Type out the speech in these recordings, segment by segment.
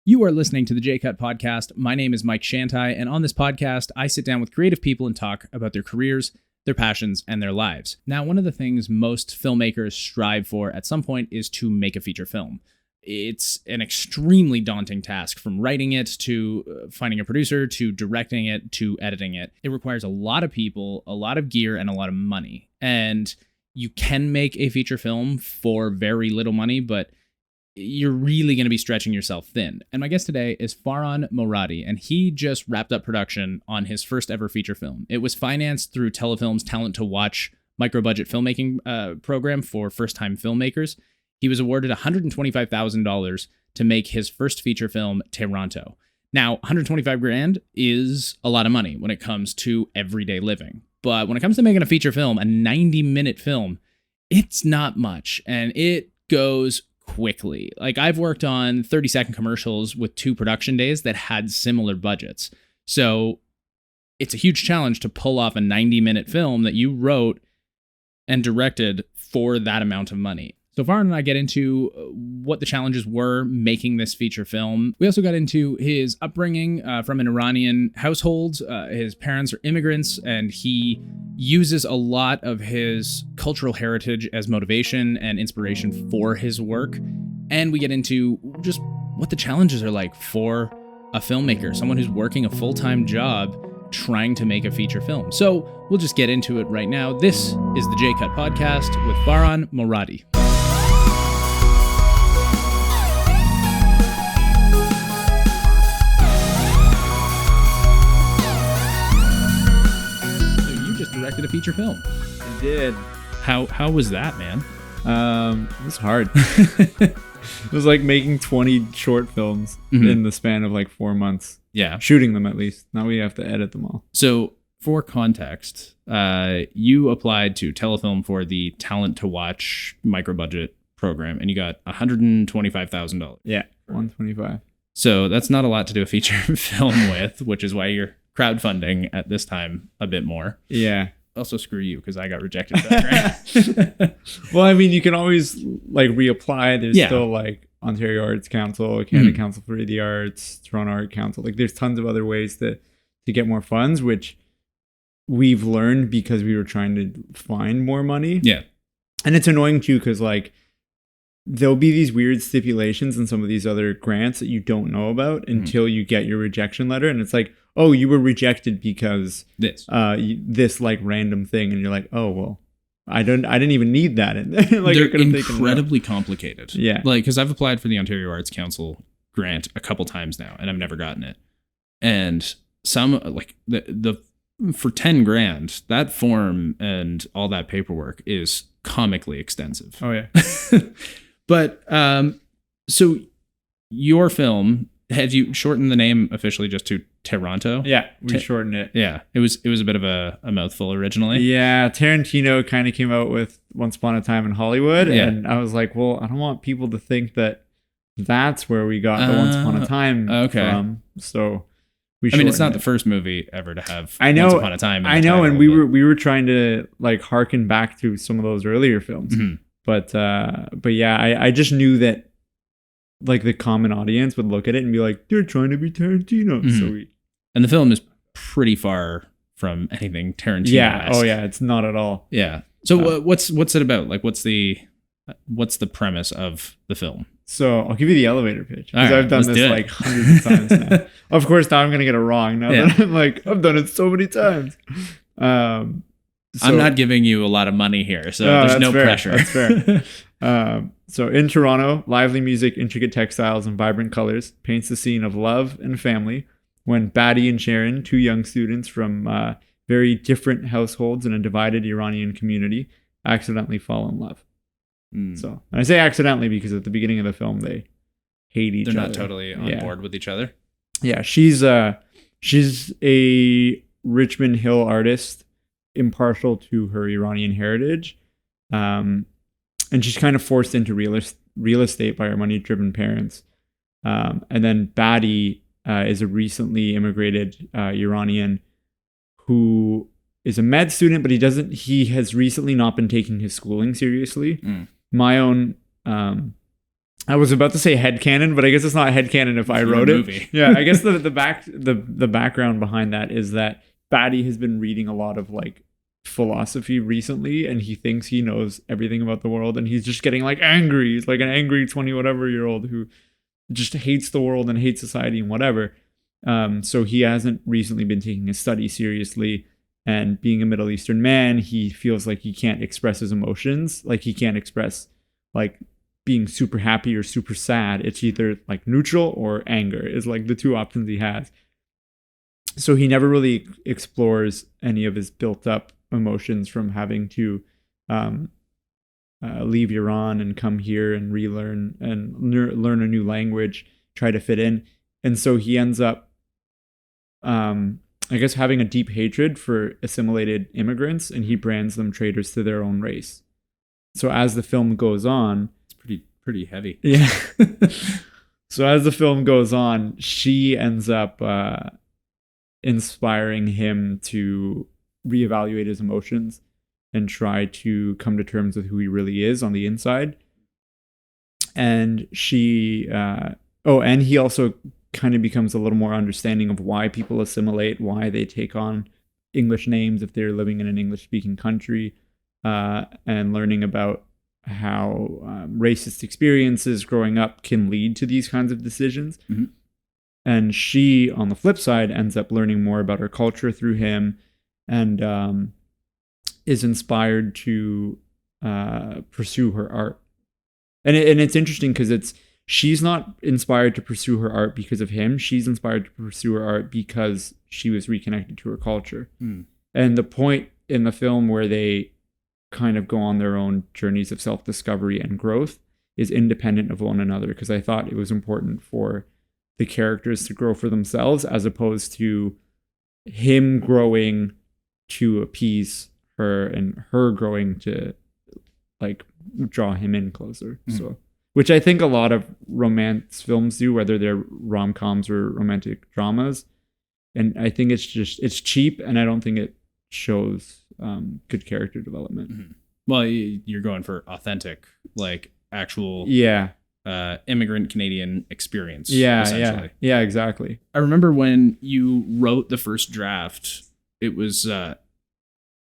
You are listening to the J-Cut Podcast. My name is Mike Shantai, and on this podcast, I sit down with creative people and talk about their careers, their passions, and their lives. Now, one of the things most filmmakers strive for at some point is to make a feature film. It's an extremely daunting task, from writing it to finding a producer to directing it to editing it. It requires a lot of people, a lot of gear, and a lot of money. And you can make a feature film for very little money, but you're really going to be stretching yourself thin. And my guest today is Faran Moradi, and he just wrapped up production on his first ever feature film. It was financed through Telefilm's Talent to Watch micro-budget filmmaking program for first-time filmmakers. He was awarded $125,000 to make his first feature film, Taranto. Now, $125,000 is a lot of money when it comes to everyday living. But when it comes to making a feature film, a 90-minute film, it's not much, and it goes quickly. Like, I've worked on 30-second commercials with 2 production days that had similar budgets. So it's a huge challenge to pull off a 90-minute film that you wrote and directed for that amount of money. So Faran and I get into what the challenges were making this feature film. We also got into his upbringing from an Iranian household. His parents are immigrants, and he uses a lot of his cultural heritage as motivation and inspiration for his work. And we get into just what the challenges are like for a filmmaker, someone who's working a full-time job trying to make a feature film. So we'll just get into it right now. This is the J-Cut Podcast with Faran Moradi. Directed a feature film. I did. How was that, man? It was hard. It was like making 20 short films in the span of like 4 months. Yeah. Shooting them, at least. Now we have to edit them all. So, for context, you applied to Telefilm for the Talent to Watch micro-budget program, and you got $125,000. Yeah, 125. So that's not a lot to do a feature film with, which is why you're crowdfunding at this time a bit more. Yeah. Also, screw you, because I got rejected for that grant. Well, I mean, you can always like reapply. There's still like Ontario Arts Council, Canada Council for the Arts, Toronto Art Council. Like, there's tons of other ways to get more funds, which we've learned because we were trying to find more money. Yeah. And it's annoying too, because like there'll be these weird stipulations in some of these other grants that you don't know about until you get your rejection letter. And it's like, oh, you were rejected because this like random thing. And you're like, oh, well, I didn't even need that in there. Like, they're incredibly complicated. Yeah. Like, because I've applied for the Ontario Arts Council grant a couple times now, and I've never gotten it. And some, like, the for $10,000, that form and all that paperwork is comically extensive. Oh, yeah. But so your film, have you shortened the name officially just to Taranto? Yeah, we shortened it. Yeah, it was a bit of a mouthful originally. Yeah, Tarantino kind of came out with Once Upon a Time in Hollywood, and I was like, well, I don't want people to think that that's where we got the Once Upon a Time from. So I mean, it's not the first movie ever to have Once Upon a Time. I know, and we were trying to like harken back to some of those earlier films. Mm-hmm. But yeah, I just knew that like the common audience would look at it and be like, they're trying to be Tarantino. Mm-hmm. And the film is pretty far from anything Tarantino. Yeah. Oh yeah, it's not at all. Yeah. So what's it about? Like, what's the premise of the film? So I'll give you the elevator pitch, because I've done this like hundreds of times now. Of course, now I'm gonna get it wrong. Now that I'm like, I've done it so many times. I'm not giving you a lot of money here, so there's no pressure. That's fair. So in Toronto, lively music, intricate textiles, and vibrant colors paints the scene of love and family when Batty and Sharon, 2 young students from very different households in a divided Iranian community, accidentally fall in love. So, and I say accidentally because at the beginning of the film, they hate each other. They're not totally on board with each other. Yeah, she's a Richmond Hill artist, impartial to her Iranian heritage, and she's kind of forced into real estate by her money-driven parents. And then Batty is a recently immigrated Iranian who is a med student, but he has recently not been taking his schooling seriously. My own I was about to say headcanon, but I guess it's not headcanon if I wrote it. Yeah, I guess the background behind that is that Batty has been reading a lot of like philosophy recently, and he thinks he knows everything about the world, and he's just getting like angry. He's like an angry 20-whatever-year-old who just hates the world and hates society and whatever. So he hasn't recently been taking his study seriously. And being a Middle Eastern man, he feels like he can't express his emotions. Like he can't express like being super happy or super sad. It's either like neutral or anger is like the two options he has. So he never really explores any of his built up emotions from having to leave Iran and come here and relearn and learn a new language, try to fit in. And so he ends up, I guess, having a deep hatred for assimilated immigrants, and he brands them traitors to their own race. So as the film goes on, it's pretty heavy. Yeah. So as the film goes on, she ends up inspiring him to reevaluate his emotions and try to come to terms with who he really is on the inside. And she, and he also kind of becomes a little more understanding of why people assimilate, why they take on English names if they're living in an English-speaking country, and learning about how racist experiences growing up can lead to these kinds of decisions. Mm-hmm. And she, on the flip side, ends up learning more about her culture through him, and is inspired to pursue her art. And it's interesting because she's not inspired to pursue her art because of him. She's inspired to pursue her art because she was reconnected to her culture. Mm. And the point in the film where they kind of go on their own journeys of self-discovery and growth is independent of one another, because I thought it was important for the characters to grow for themselves as opposed to him growing to appease her and her growing to like draw him in closer. Mm. So, which I think a lot of romance films do, whether they're rom-coms or romantic dramas. And I think it's cheap, and I don't think it shows good character development. Mm-hmm. Well, you're going for authentic, like actual immigrant Canadian experience. Yeah, exactly. I remember when you wrote the first draft, it was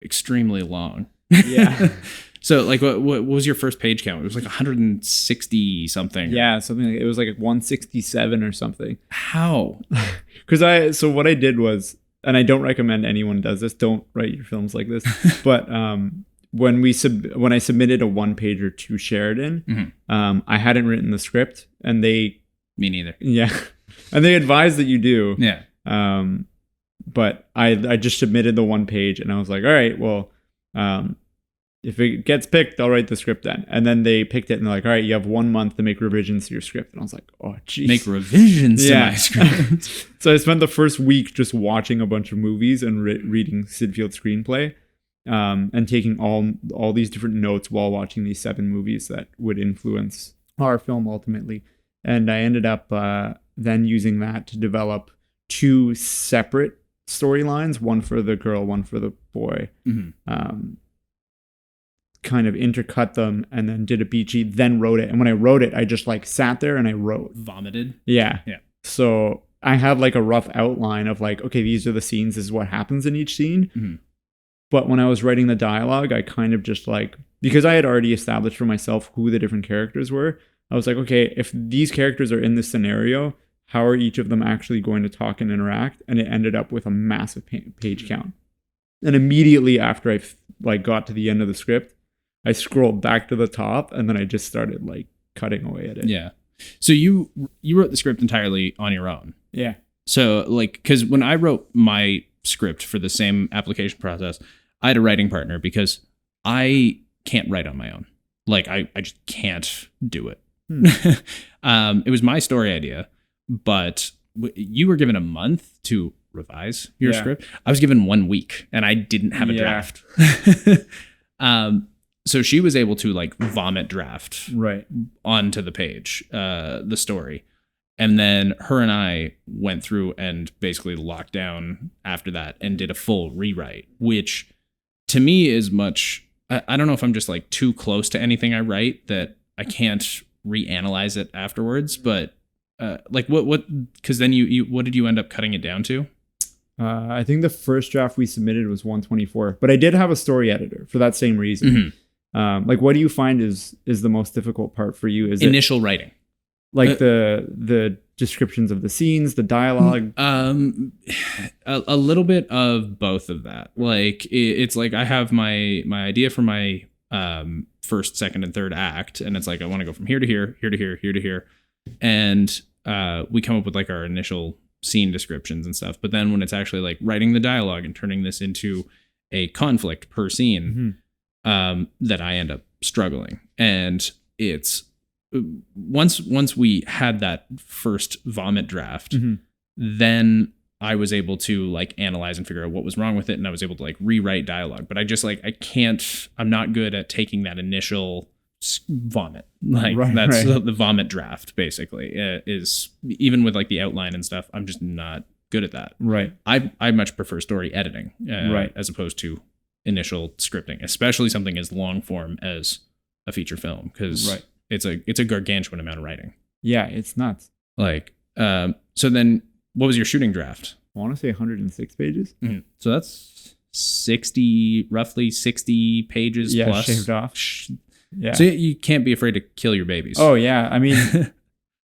extremely long. Yeah. So, like, what was your first page count? It was like 160 something. Yeah, something like it was like 167 or something. How? Because what I did was, and I don't recommend anyone does this. Don't write your films like this. But when I submitted a 1-pager to Sheridan, mm-hmm. I hadn't written the script, and they me neither. Yeah, and they advised that you do. Yeah. But I just submitted the 1 page, and I was like, all right, well, if it gets picked, I'll write the script then. And then they picked it, and they're like, all right, you have 1 month to make revisions to your script. And I was like, oh, geez. Make revisions to my script. So I spent the first week just watching a bunch of movies and reading Sid Field's screenplay, and taking all these different notes while watching these 7 movies that would influence our film ultimately. And I ended up then using that to develop 2 separate storylines, one for the girl, one for the boy. Mm-hmm. Kind of intercut them, and then did a beat sheet, then wrote it. And when I wrote it, I just like sat there and I wrote. Vomited? Yeah. Yeah. So I had like a rough outline of like, okay, these are the scenes, this is what happens in each scene. Mm-hmm. But when I was writing the dialogue, I kind of just like, because I had already established for myself who the different characters were, I was like, okay, if these characters are in this scenario, how are each of them actually going to talk and interact? And it ended up with a massive page count. And immediately after I like got to the end of the script, I scrolled back to the top, and then I just started like cutting away at it. Yeah. So you wrote the script entirely on your own. Yeah. So like, because when I wrote my script for the same application process, I had a writing partner because I can't write on my own. Like I just can't do it. It was my story idea, but you were given a month to revise your script. I was given 1 week, and I didn't have a draft. So she was able to like vomit draft right onto the page, the story. And then her and I went through and basically locked down after that and did a full rewrite, which to me is much, I don't know if I'm just like too close to anything I write that I can't reanalyze it afterwards. But like what? Because then you what did you end up cutting it down to? I think the first draft we submitted was 124, but I did have a story editor for that same reason. Like, what do you find is the most difficult part for you? Is initial writing, like the descriptions of the scenes, the dialogue? A little bit of both of that. Like it's like I have my idea for my first, second, and third act, and it's like I want to go from here to here, here to here, here to here, and we come up with like our initial scene descriptions and stuff. But then when it's actually like writing the dialogue and turning this into a conflict per scene, that I end up struggling. And it's once we had that first vomit draft, then I was able to like analyze and figure out what was wrong with it, and I was able to like rewrite dialogue. But I just like I'm not good at taking that initial vomit, like that's the vomit draft basically. Is even with like the outline and stuff, I'm just not good at that. I much prefer story editing as opposed to initial scripting, especially something as long form as a feature film, because it's a gargantuan amount of writing. Yeah, it's nuts. Like so then what was your shooting draft? I want to say 106 pages. So that's roughly 60 pages plus shaved off. Yeah. So you can't be afraid to kill your babies. Oh yeah. I mean,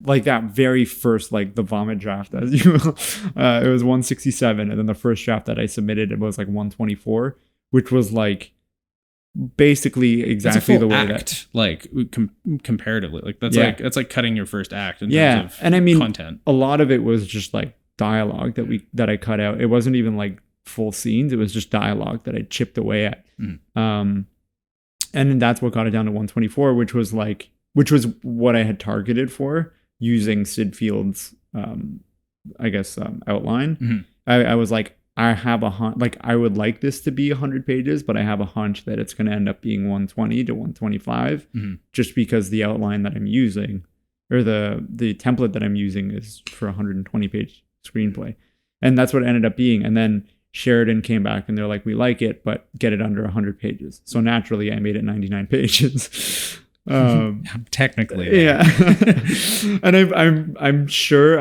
like that very first, like the vomit draft, as you will, it was 167. And then the first draft that I submitted, it was like 124, which was like basically exactly the way act, that like comparatively, like that's like cutting your first act in terms of and I mean, content. A lot of it was just like dialogue that I cut out. It wasn't even like full scenes. It was just dialogue that I chipped away at. And then that's what got it down to 124, which was what I had targeted for using Sid Field's, outline. I was like, I have a hunch, like I would like this to be 100 pages, but I have a hunch that it's going to end up being 120 to 125, just because the outline that I'm using, or the template that I'm using, is for a 120 page screenplay. And that's what it ended up being. And then Sheridan came back and they're like, we like it, but get it under 100 pages. So naturally I made it 99 pages. Technically. Yeah. And I'm sure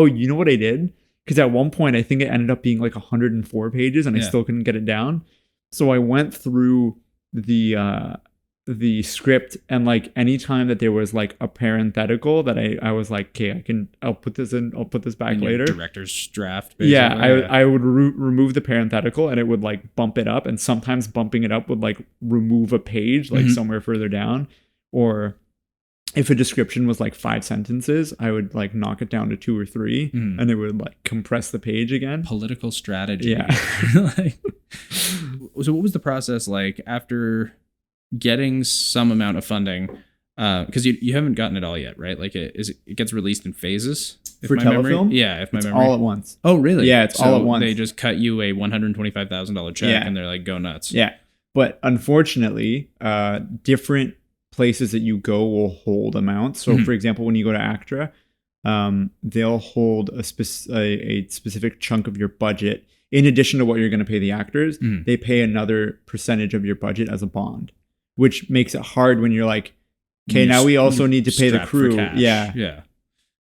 you know what I did? Because at one point I think it ended up being like 104 pages and I still couldn't get it down. So I went through the script, and like anytime that there was like a parenthetical that I was like, okay, I'll put this back in later. Director's draft. Basically. Yeah, I would remove the parenthetical, and it would like bump it up, and sometimes bumping it up would like remove a page like somewhere further down. Or if a description was like 5 sentences, I would like knock it down to 2 or 3, and it would like compress the page again. Political strategy. Yeah. So what was the process like after getting some amount of funding, because you haven't gotten it all yet, right? Like it gets released in phases for Telefilm. If my memory all at once. Oh really? Yeah, it's all at once. They just cut you a $125,000 check, and they're like, go nuts. Yeah, but unfortunately, different places that you go will hold amounts. So for example, when you go to ACTRA, they'll hold a specific chunk of your budget in addition to what you're going to pay the actors. They pay another percentage of your budget as a bond, which makes it hard when you're like, okay, now we also need to pay the crew. Yeah.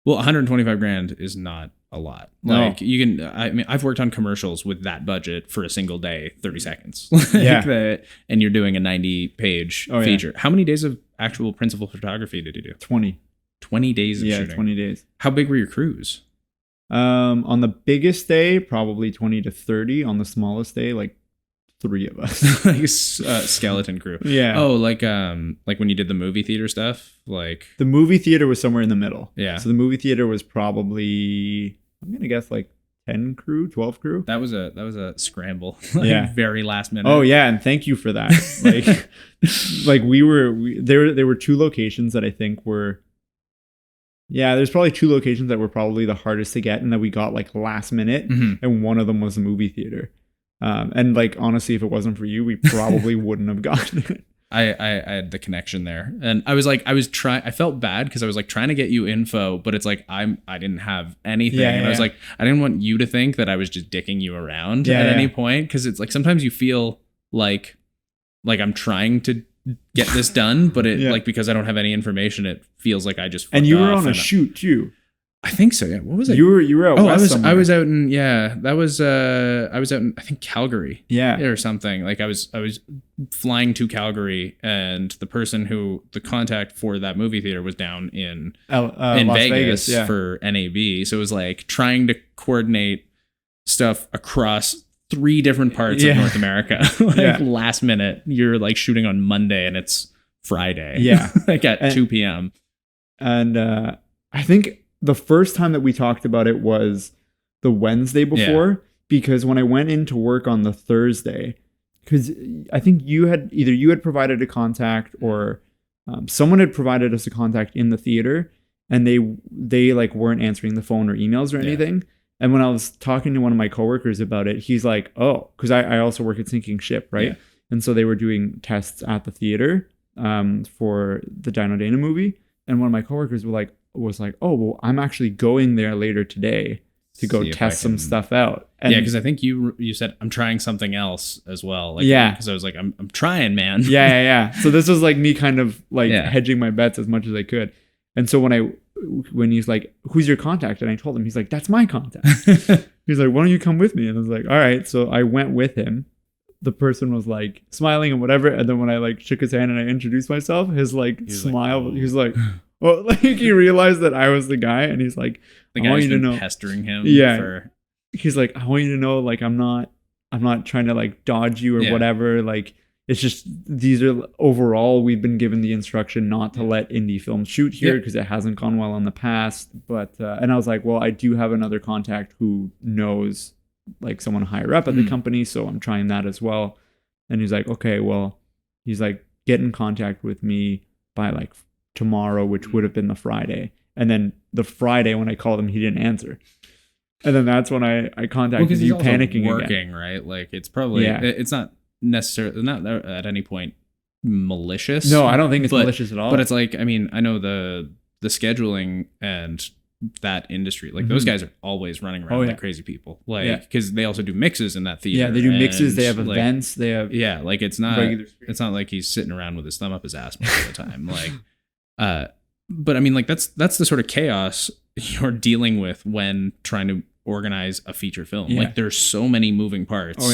Well, 125 grand is not a lot. Like you can, I mean, I've worked on commercials with that budget for a single day, 30 seconds. And you're doing a 90 page feature. How many days of actual principal photography did you do? 20 days of shooting. 20 days. How big were your crews? On the biggest day, probably 20 to 30. On the smallest day, like 3 of us. Like a skeleton crew. Yeah. Oh, like when you did the movie theater stuff? Like the movie theater was somewhere in the middle. Yeah. So the movie theater was probably, I'm going to guess like 10 crew, 12 crew. That was a scramble. Very last minute. Oh yeah, and thank you for that. Like there were 2 locations that I think were, there's probably 2 locations that were probably the hardest to get and that we got like last minute, and one of them was the movie theater. And like honestly, if it wasn't for you, we probably wouldn't have gotten it. I had the connection there, and I felt bad because I was like trying to get you info, but it's like I didn't have anything, and I was like, I didn't want you to think that I was just dicking you around at any point, because it's like sometimes you feel like I'm trying to get this done, but it like, because I don't have any information, it feels like I just and you were on a shoot too. I think so. Yeah. What was it? You were out. I was out in I was out in, I think, Calgary. Yeah. Or something. Like I was flying to Calgary, and the contact for that movie theater was down in Las Vegas for NAB. So it was like trying to coordinate stuff across 3 different parts of North America. Last minute, you're like shooting on Monday and it's Friday. Yeah. Like at 2 p.m. And I think the first time that we talked about it was the Wednesday before, because when I went into work on the Thursday, because I think you had provided a contact, or someone had provided us a contact in the theater, and they like weren't answering the phone or emails or anything. And when I was talking to one of my coworkers about it, he's like, oh, because I also work at Sinking Ship, right? Yeah. And so they were doing tests at the theater for the Dino Dana movie. And one of my coworkers was like, oh, well, I'm actually going there later today to go test some stuff out. And because I think you said, I'm trying something else as well. Like, because I was like, I'm trying, man. Yeah. So this was like me kind of like hedging my bets as much as I could. And so when he's like, who's your contact? And I told him, he's like, that's my contact. He's like, why don't you come with me? And I was like, all right. So I went with him. The person was like smiling and whatever. And then when I like shook his hand and I introduced myself, his like smile, he was like, oh, like he realized that I was the guy. And he's like, the guy who's been pestering him. He's like, I want you to know, like, I'm not trying to like dodge you or whatever. Like, it's just, these are overall, we've been given the instruction not to let indie films shoot here because it hasn't gone well in the past. But, and I was like, well, I do have another contact who knows like someone higher up at the company. So I'm trying that as well. And he's like, okay, well, he's like, get in contact with me by like tomorrow, which would have been the Friday. And then the Friday when I called him, he didn't answer. And then that's when I contacted you, panicking working again. Right? Like it's probably, it's not necessarily, not at any point malicious. No, I don't think it's malicious at all. But it's like, I mean, I know the scheduling and that industry, like those guys are always running around like crazy people, like because they also do mixes in that theater. Yeah, they do mixes. They have events. They have like it's not like he's sitting around with his thumb up his ass most of the time. Like, but I mean, like that's the sort of chaos you're dealing with when trying to organize a feature film. Like there's so many moving parts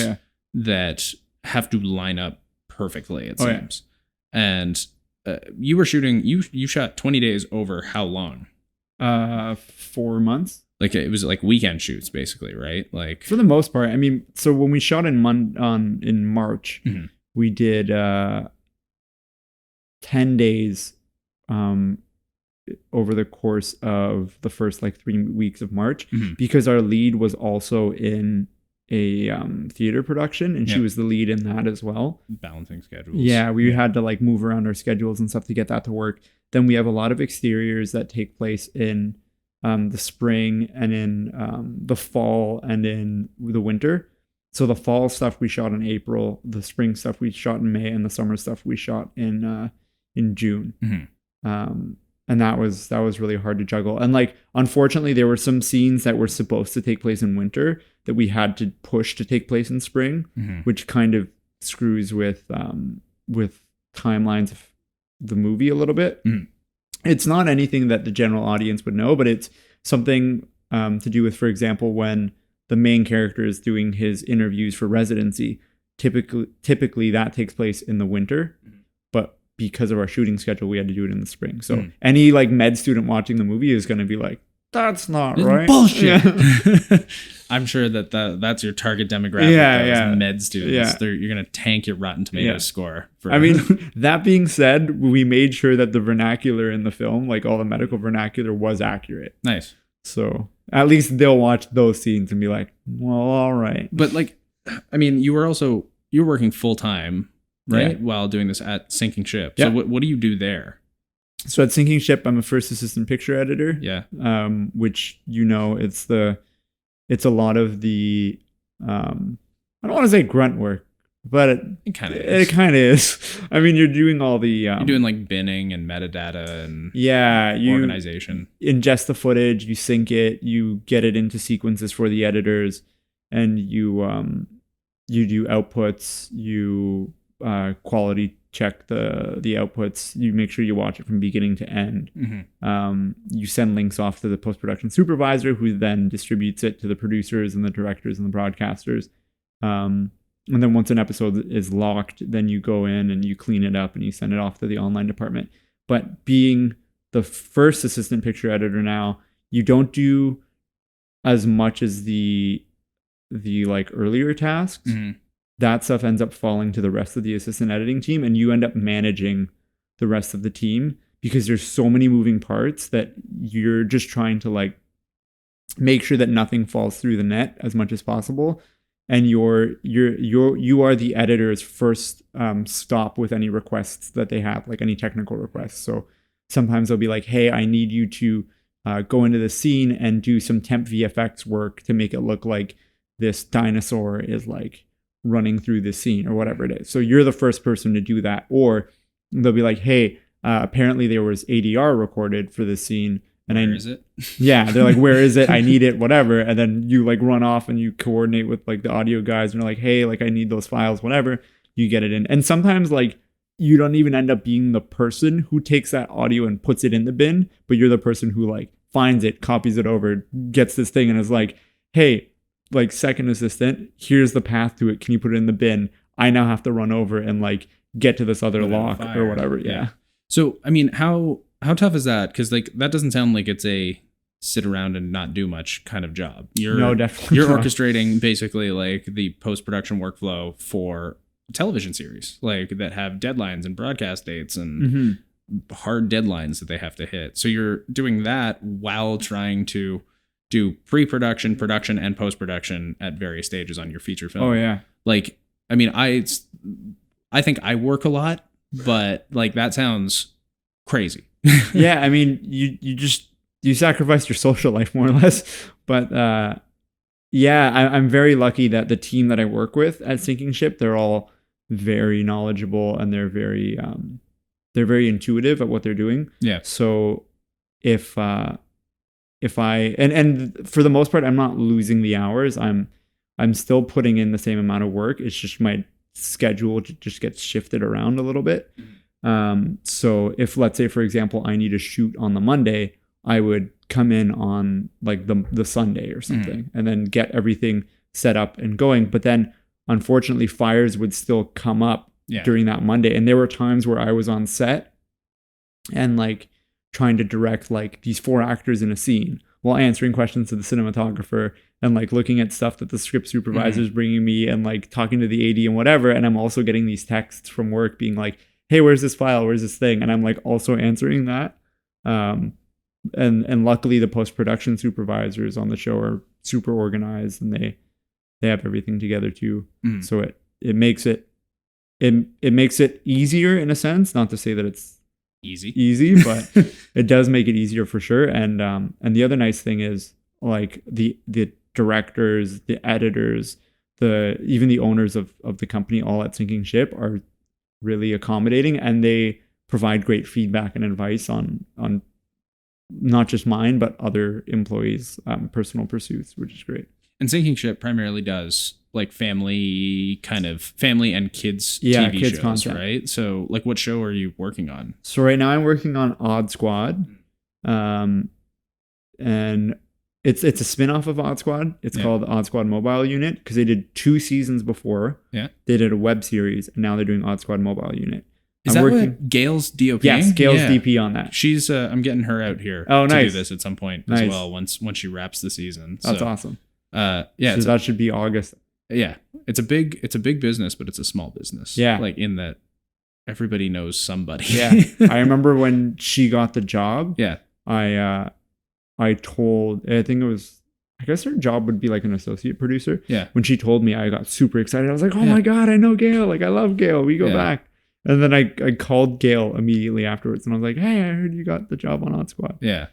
that have to line up perfectly, it seems. And you were shooting, you shot 20 days over how long? 4 months. Like it was like weekend shoots basically, right? Like for the most part. I mean, so when we shot in March, we did 10 days over the course of the first like 3 weeks of March, because our lead was also in a theater production, and she was the lead in that as well. Balancing schedules. Yeah, we had to like move around our schedules and stuff to get that to work. Then we have a lot of exteriors that take place in the spring and in the fall and in the winter. So the fall stuff we shot in April, the spring stuff we shot in May, and the summer stuff we shot in June. And that was really hard to juggle. And like, unfortunately, there were some scenes that were supposed to take place in winter that we had to push to take place in spring, which kind of screws with timelines of the movie a little bit. It's not anything that the general audience would know, but it's something to do with, for example, when the main character is doing his interviews for residency, typically that takes place in the winter, but because of our shooting schedule, we had to do it in the spring. So any like med student watching the movie is going to be like, that's not right. Bullshit. I'm sure that's your target demographic. Med students. You're going to tank your Rotten Tomatoes score. I mean, that being said, we made sure that the vernacular in the film, like all the medical vernacular, was accurate. Nice. So at least they'll watch those scenes and be like, well, all right. But like, I mean, you were working full time, right? While doing this at Sinking Ship. So what do you do there? So at Sinking Ship, I'm a first assistant picture editor. Yeah. Which, it's a lot of the, I don't want to say grunt work, but it kind of is. I mean, you're doing all the... you're doing like binning and metadata and organization. You ingest the footage, you sync it, you get it into sequences for the editors, and you do outputs, you quality check the outputs. You make sure you watch it from beginning to end. You send links off to the post-production supervisor, who then distributes it to the producers and the directors and the broadcasters. And then once an episode is locked, then you go in and you clean it up and you send it off to the online department. But being the first assistant picture editor now, you don't do as much as the like earlier tasks. That stuff ends up falling to the rest of the assistant editing team, and you end up managing the rest of the team because there's so many moving parts that you're just trying to like make sure that nothing falls through the net as much as possible. And you are the editor's first stop with any requests that they have, like any technical requests. So sometimes they'll be like, hey, I need you to go into the scene and do some temp VFX work to make it look like this dinosaur is like running through the scene or whatever it is. So you're the first person to do that. Or they'll be like, hey, apparently there was ADR recorded for this scene. And where is it? Yeah, they're like, where is it? I need it, whatever. And then you like run off and you coordinate with like the audio guys and you're like, hey, like I need those files, whatever. You get it in. And sometimes like you don't even end up being the person who takes that audio and puts it in the bin, but you're the person who like finds it, copies it over, gets this thing and is like, hey, like second assistant, here's the path to it. Can you put it in the bin? I now have to run over and like get to this other lock or whatever. Yeah. So, I mean, how tough is that? Because like that doesn't sound like it's a sit around and not do much kind of job. No, definitely you're not. orchestrating basically like the post-production workflow for television series, like that have deadlines and broadcast dates and hard deadlines that they have to hit. So you're doing that while trying to do pre-production, production, and post-production at various stages on your feature film. Oh yeah. Like, I mean, I think I work a lot, but like that sounds crazy. Yeah, I mean, you sacrifice your social life more or less. But yeah, I'm very lucky that the team that I work with at Sinking Ship, they're all very knowledgeable and they're very intuitive at what they're doing. Yeah. So if I and for the most part, I'm not losing the hours. I'm still putting in the same amount of work. It's just my schedule just gets shifted around a little bit. So if, let's say, for example, I need to shoot on the Monday, I would come in on like the Sunday or something and then get everything set up and going. But then unfortunately fires would still come up during that Monday. And there were times where I was on set and like trying to direct like these 4 actors in a scene while answering questions to the cinematographer and like looking at stuff that the script supervisor is bringing me and like talking to the AD and whatever. And I'm also getting these texts from work being like, hey, where's this file? Where's this thing? And I'm like also answering that. And luckily the post-production supervisors on the show are super organized and they have everything together too. So it makes it easier in a sense, not to say that it's easy, but it does make it easier for sure. And the other nice thing is like the directors, the editors, even the owners of the company, all at Sinking Ship, are really accommodating and they provide great feedback and advice on not just mine, but other employees' personal pursuits, which is great. And Sinking Ship primarily does like family and kids TV kids shows, content. Right? So like what show are you working on? So right now I'm working on Odd Squad. And it's a spin-off of Odd Squad. It's called Odd Squad Mobile Unit because they did 2 seasons before. Yeah. They did a web series and now they're doing Odd Squad Mobile Unit. Is that what Gail's DOP? Yes, Gail's DP on that. She's I'm getting her out here to do this at some point as well once she wraps the season. That's awesome. So that should be August. Yeah. It's a big business, but it's a small business. Yeah. Like in that everybody knows somebody. Yeah. I remember when she got the job. Yeah. I guess her job would be like an associate producer. Yeah. When she told me, I got super excited. I was like, oh my God, I know Gail. Like I love Gail. We go back. And then I called Gail immediately afterwards and I was like, hey, I heard you got the job on Odd Squad. Yeah.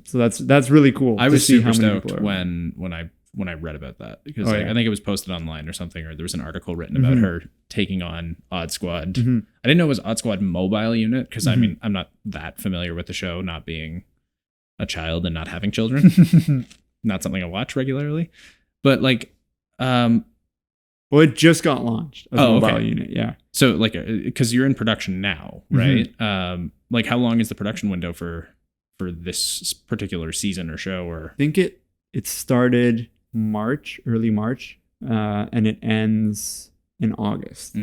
So that's really cool. I was super stoked when I read about that because I think it was posted online or something, or there was an article written about her taking on Odd Squad. I didn't know it was Odd Squad Mobile Unit because I mean, I'm not that familiar with the show, not being a child and not having children. Not something I watch regularly. But like, Well, it just got launched as a mobile unit. Yeah. So like, because you're in production now, right? Like, how long is the production window for this particular season or show? Or I think it started early March, and it ends in August.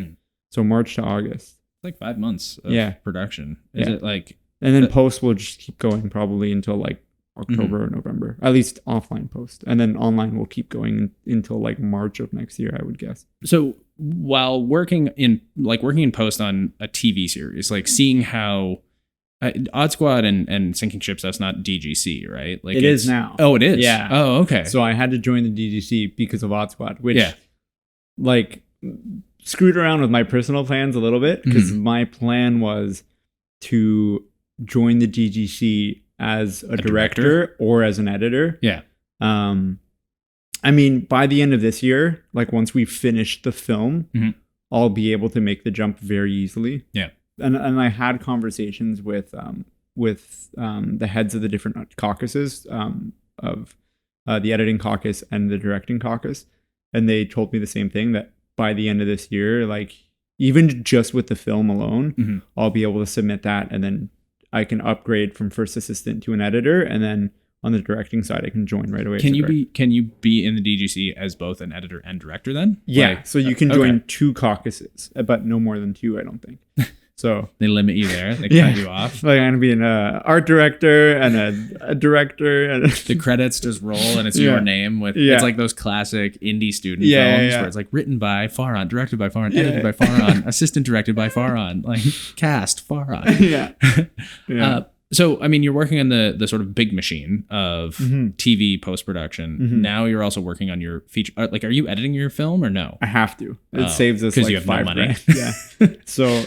So March to August. It's like 5 months of production. Is it like? And then post will just keep going probably until like October or November, at least offline post, and then online will keep going until like March of next year, I would guess. So while working in post on a TV series, like seeing how Odd Squad and Sinking Ships, that's not DGC, right? Like it is now. Oh, it is. Yeah. Oh, okay. So I had to join the DGC because of Odd Squad, which like screwed around with my personal plans a little bit, because my plan was to join the DGC as a director or as an editor. Yeah. I mean, by the end of this year, like once we finish the film, I'll be able to make the jump very easily. Yeah. And I had conversations with the heads of the different caucuses of the editing caucus and the directing caucus, and they told me the same thing, that by the end of this year, like even just with the film alone, I'll be able to submit that, and then I can upgrade from first assistant to an editor, and then on the directing side, I can join right away. Can you be in the DGC as both an editor and director then? Yeah, like, so you can join 2 caucuses, but no more than 2, I don't think. So they limit you there. They cut you off. Like I'm gonna be an art director and a director, and the credits just roll and it's your name with. It's like those classic indie student films where it's like written by Faran, directed by Faran, edited by Faran, assistant directed by Faran, like cast Faran. So I mean, you're working on the sort of big machine of TV post production. Now you're also working on your feature. Like, are you editing your film or no? I have to. It saves us like you have $5 no money. grand. So,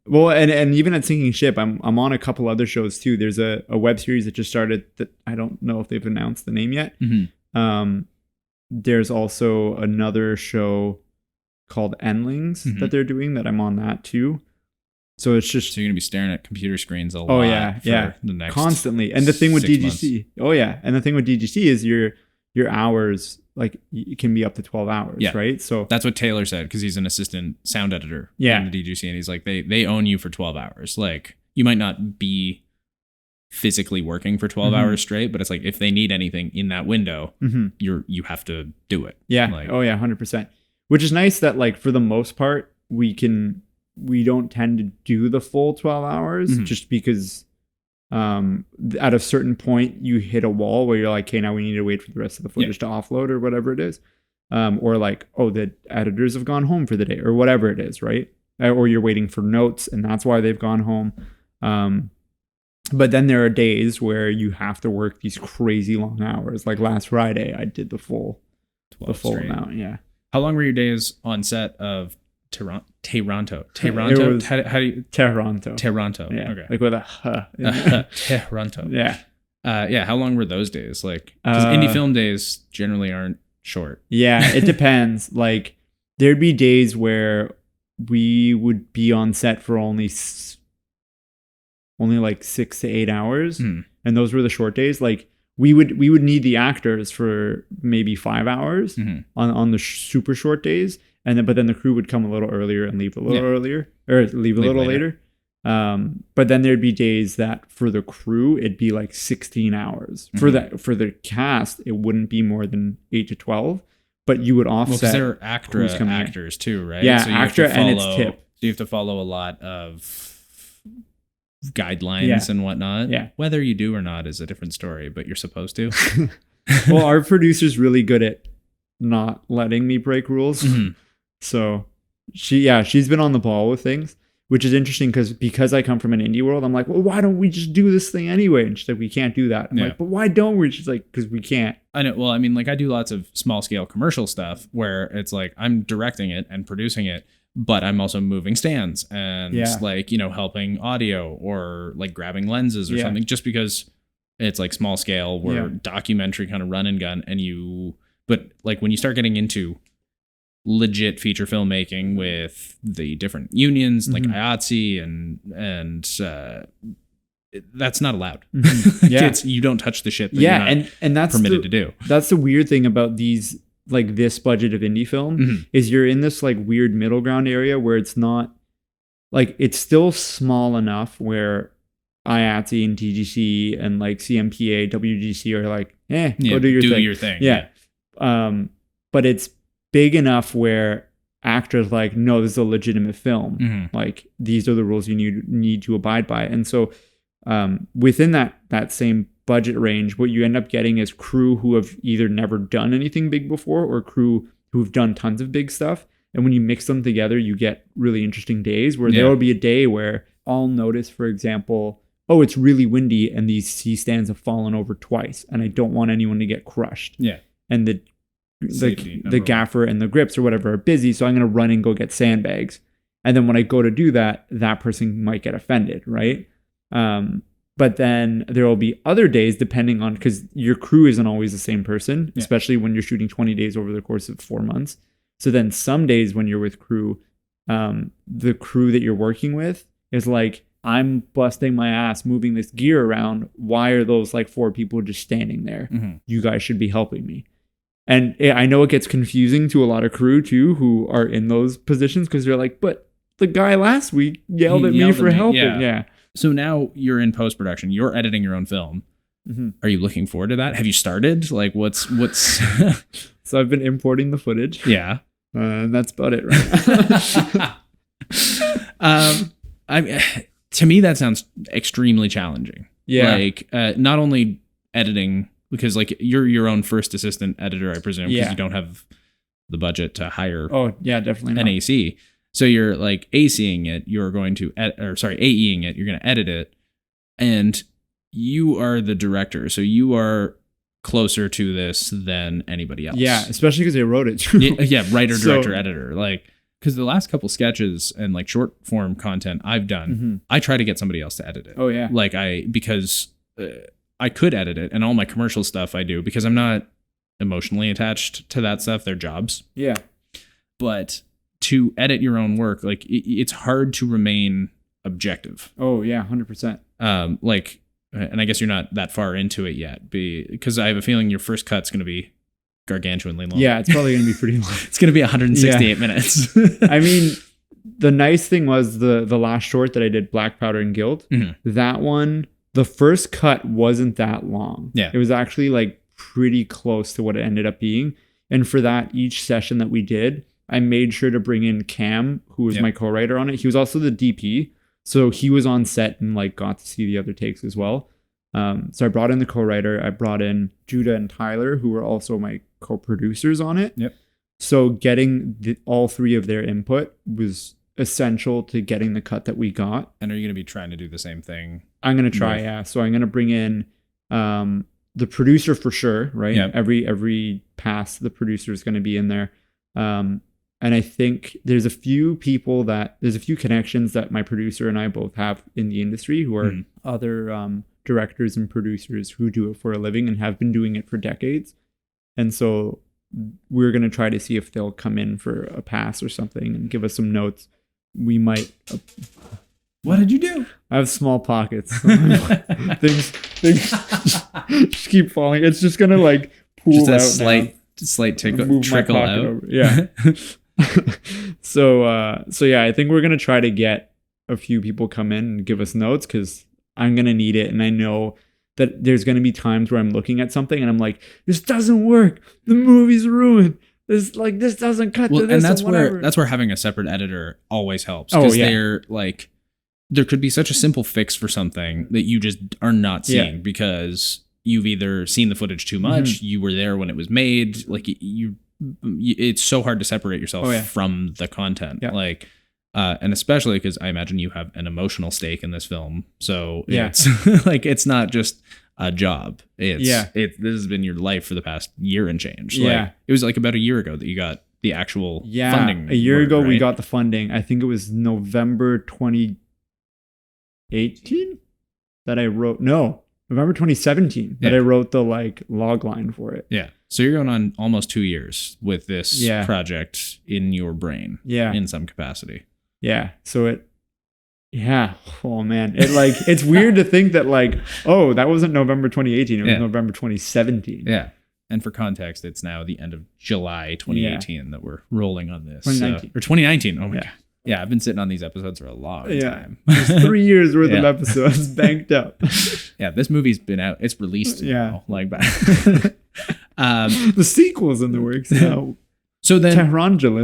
well, and even at Sinking Ship, I'm on a couple other shows too. There's a web series that just started that I don't know if they've announced the name yet. There's also another show called Endlings that they're doing that I'm on that too. So it's just, so you're gonna be staring at computer screens a lot. The next constantly. And the thing with DGC, months. And the thing with DGC is your hours, like it can be up to 12 hours, right? So that's what Taylor said, because he's an assistant sound editor in the DGC, and he's like, they own you for 12 hours. Like, you might not be physically working for 12 hours straight, but it's like, if they need anything in that window, you have to do it. Yeah. Like, 100%. Which is nice that, like, for the most part, we don't tend to do the full 12 hours just because at a certain point you hit a wall where you're like, okay, now we need to wait for the rest of the footage to offload or whatever it is. Or like, oh, the editors have gone home for the day or whatever it is, right? Or you're waiting for notes and that's why they've gone home. But then there are days where you have to work these crazy long hours. Like last Friday, I did the full amount. Yeah. How long were your days on set of Taranto? Was, how do you? Taranto. Yeah. Okay. Like with a Tehranto. Yeah. How long were those days? Like, because indie film days generally aren't short. Yeah, it depends. Like, there'd be days where we would be on set for only like 6 to 8 hours, and those were the short days. Like, we would need the actors for maybe 5 hours on the super short days. But then the crew would come a little earlier and leave a little earlier, or leave a little later. But then there'd be days that for the crew, it'd be like 16 hours. For the cast, it wouldn't be more than 8 to 12. But you would offset. Well, because there are ACTRA actors too, right? Yeah, so ACTRA and its tip. So you have to follow a lot of guidelines and whatnot. Yeah. Whether you do or not is a different story, but you're supposed to. Well, our producer's really good at not letting me break rules. So she's been on the ball with things, which is interesting because I come from an indie world. I'm like, well, why don't we just do this thing anyway? And she's like, we can't do that. I'm like, but why don't we? She's like, because we can't. I know. Well, I mean, like I do lots of small scale commercial stuff where it's like I'm directing it and producing it, but I'm also moving stands and like, helping audio or like grabbing lenses or something, just because it's like small scale where documentary kind of run and gun but like when you start getting into legit feature filmmaking with the different unions like IATSE and that's not allowed. You don't touch the shit that you're not and that's permitted to do. That's the weird thing about these like this budget of indie film is you're in this like weird middle ground area where it's not like, it's still small enough where IATSE and TGC and like CMPA, WGC are like, go do your thing. Yeah. But it's big enough where ACTRA is like, no, this is a legitimate film. Like, these are the rules you need to abide by. And so within that same budget range, what you end up getting is crew who have either never done anything big before or crew who've done tons of big stuff. And when you mix them together, you get really interesting days where there will be a day where I'll notice, for example, oh, it's really windy and these C stands have fallen over twice and I don't want anyone to get crushed. Yeah. And the gaffer and the grips or whatever are busy, so I'm going to run and go get sandbags. And then when I go to do that, that person might get offended, right? But then there will be other days, depending on, because your crew isn't always the same person, especially when you're shooting 20 days over the course of 4 months. So then some days when you're with crew, the crew that you're working with is like, I'm busting my ass moving this gear around. Why are those like 4 people just standing there? You guys should be helping me. And I know it gets confusing to a lot of crew too who are in those positions because they're like, but the guy last week yelled at me for helping. Yeah. So now you're in post-production. You're editing your own film. Are you looking forward to that? Have you started? Like, what's... So I've been importing the footage. Yeah. And that's about it, right? To me, that sounds extremely challenging. Yeah. Like, not only editing... Because like you're your own first assistant editor, I presume, because you don't have the budget to hire. Oh yeah, definitely an AC. So you're like ACing it. You're going to AEing it. You're going to edit it, and you are the director. So you are closer to this than anybody else. Yeah, especially because they wrote it. Yeah, writer, director, editor. Like, because the last couple sketches and like short form content I've done, I try to get somebody else to edit it. Oh yeah, like because. I could edit it, and all my commercial stuff I do because I'm not emotionally attached to that stuff. They're jobs. Yeah. But to edit your own work, like it's hard to remain objective. Oh yeah, 100%. Like, and I guess you're not that far into it yet, because I have a feeling your first cut's going to be gargantuanly long. Yeah, it's probably going to be pretty long. It's going to be 168 minutes. I mean, the nice thing was the last short that I did, Black Powder and Guilt, that one, the first cut wasn't that long. Yeah. It was actually like pretty close to what it ended up being. And for that, each session that we did, I made sure to bring in Cam, who was my co-writer on it. He was also the DP. So he was on set and like got to see the other takes as well. So I brought in the co-writer. I brought in Judah and Tyler, who were also my co-producers on it. Yep. So getting all 3 of their input was essential to getting the cut that we got. And are you going to be trying to do the same thing? I'm going to try, yeah. So I'm going to bring in the producer for sure, right? Yep. Every pass, the producer is going to be in there. And I think there's a few connections that my producer and I both have in the industry who are other directors and producers who do it for a living and have been doing it for decades. And so we're going to try to see if they'll come in for a pass or something and give us some notes. We might... What did you do? I have small pockets. things just keep falling. It's just gonna like pool out. Just a slight trickle out. Over. Yeah. So yeah, I think we're gonna try to get a few people come in and give us notes because I'm gonna need it, and I know that there's gonna be times where I'm looking at something and I'm like, this doesn't work. The movie's ruined. This doesn't cut to this. And that's where having a separate editor always helps. Because they're like. There could be such a simple fix for something that you just are not seeing because you've either seen the footage too much, you were there when it was made, like it's so hard to separate yourself from the content. Yeah. Like, and especially because I imagine you have an emotional stake in this film. So it's like, it's not just a job. This has been your life for the past year and change. Yeah. Like, it was like about a year ago that you got the actual funding. A year ago, right? We got the funding. I think it was November 2018 that I wrote. No, November 2017 that I wrote the like log line for it. Yeah. So you're going on almost 2 years with this project in your brain. Yeah. In some capacity. Yeah. So oh man. It like, it's weird to think that like, oh, that wasn't November 2018. It was November 2017. Yeah. And for context, it's now the end of July 2018 that we're rolling on this. 2019. Or 2019. Oh my God. Yeah, I've been sitting on these episodes for a long time. There's 3 years worth of episodes banked up. Yeah, this movie's been out. It's released now. Like, the sequel's in the works now. So then, Tehranto.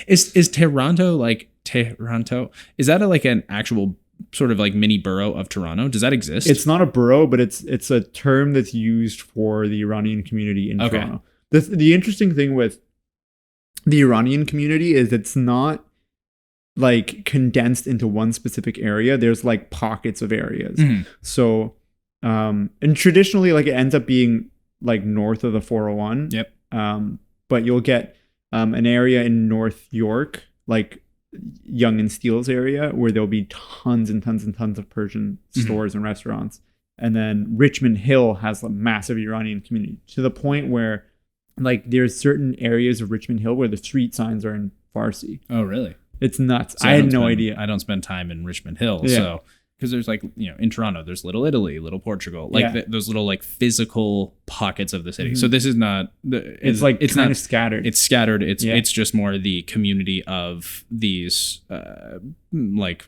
is Taranto like Tehranto? Is that like an actual sort of like mini borough of Toronto? Does that exist? It's not a borough, but it's a term that's used for the Iranian community in Toronto. The interesting thing with the Iranian community is it's not like condensed into one specific area. There's like pockets of areas. So, and traditionally, like it ends up being like north of the 401. Yep. But you'll get an area in North York, like Yonge and Steeles area, where there'll be tons and tons and tons of Persian stores and restaurants. And then Richmond Hill has a massive Iranian community, to the point where like there's certain areas of Richmond Hill where the street signs are in Farsi. Oh, really? It's nuts. So I had no idea. I don't spend time in Richmond Hill. So, because there's like, in Toronto, there's Little Italy, Little Portugal, like those little like physical pockets of the city. So this is not, it's kind of scattered. It's scattered. It's just more the community of these like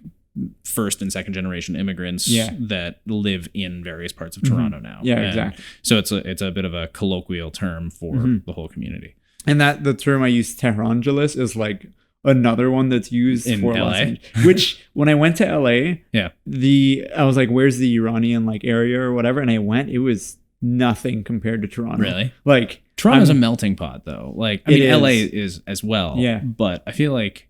first and second generation immigrants that live in various parts of Toronto now. Yeah, exactly. So it's a bit of a colloquial term for the whole community. And that the term I use, Tehrangelis, is like another one that's used in for LA. Which when I went to LA, I was like, where's the Iranian like area or whatever? And I went, it was nothing compared to Toronto. Really? Like Toronto's a melting pot though. Like I mean LA is as well. Yeah. But I feel like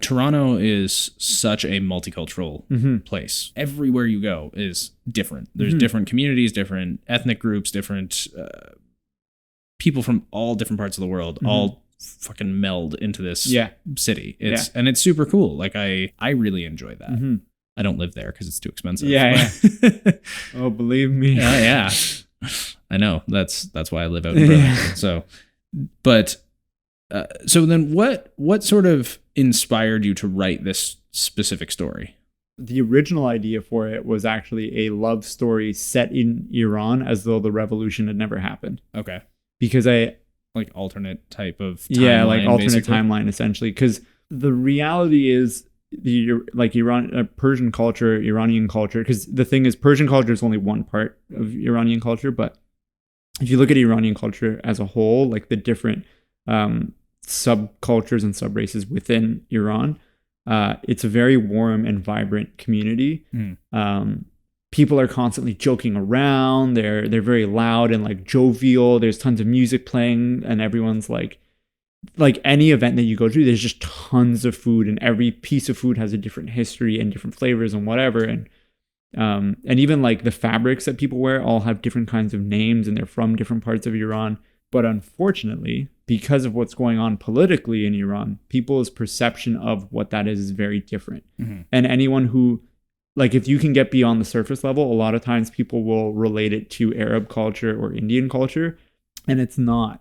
Toronto is such a multicultural place. Everywhere you go is different. There's different communities, different ethnic groups, different people from all different parts of the world, all fucking meld into this city. And it's super cool. Like I really enjoy that. I don't live there because it's too expensive. Oh, believe me. Yeah. I know. That's why I live out in Burlington. So, but so then what sort of inspired you to write this specific story? The original idea for it was actually a love story set in Iran as though the revolution had never happened. Okay. Because like alternate type of timeline, like alternate basically. Timeline essentially. Because the reality is Persian culture, Iranian culture, because the thing is Persian culture is only one part of Iranian culture, but if you look at Iranian culture as a whole, like the different subcultures and subraces within Iran, it's a very warm and vibrant community. People are constantly joking around. They're very loud and like jovial. There's tons of music playing, and everyone's like any event that you go to, there's just tons of food, and every piece of food has a different history and different flavors and whatever. And even like the fabrics that people wear all have different kinds of names, and they're from different parts of Iran. But unfortunately, because of what's going on politically in Iran, people's perception of what that is very different. And anyone who, like, if you can get beyond the surface level, a lot of times people will relate it to Arab culture or Indian culture, and it's not.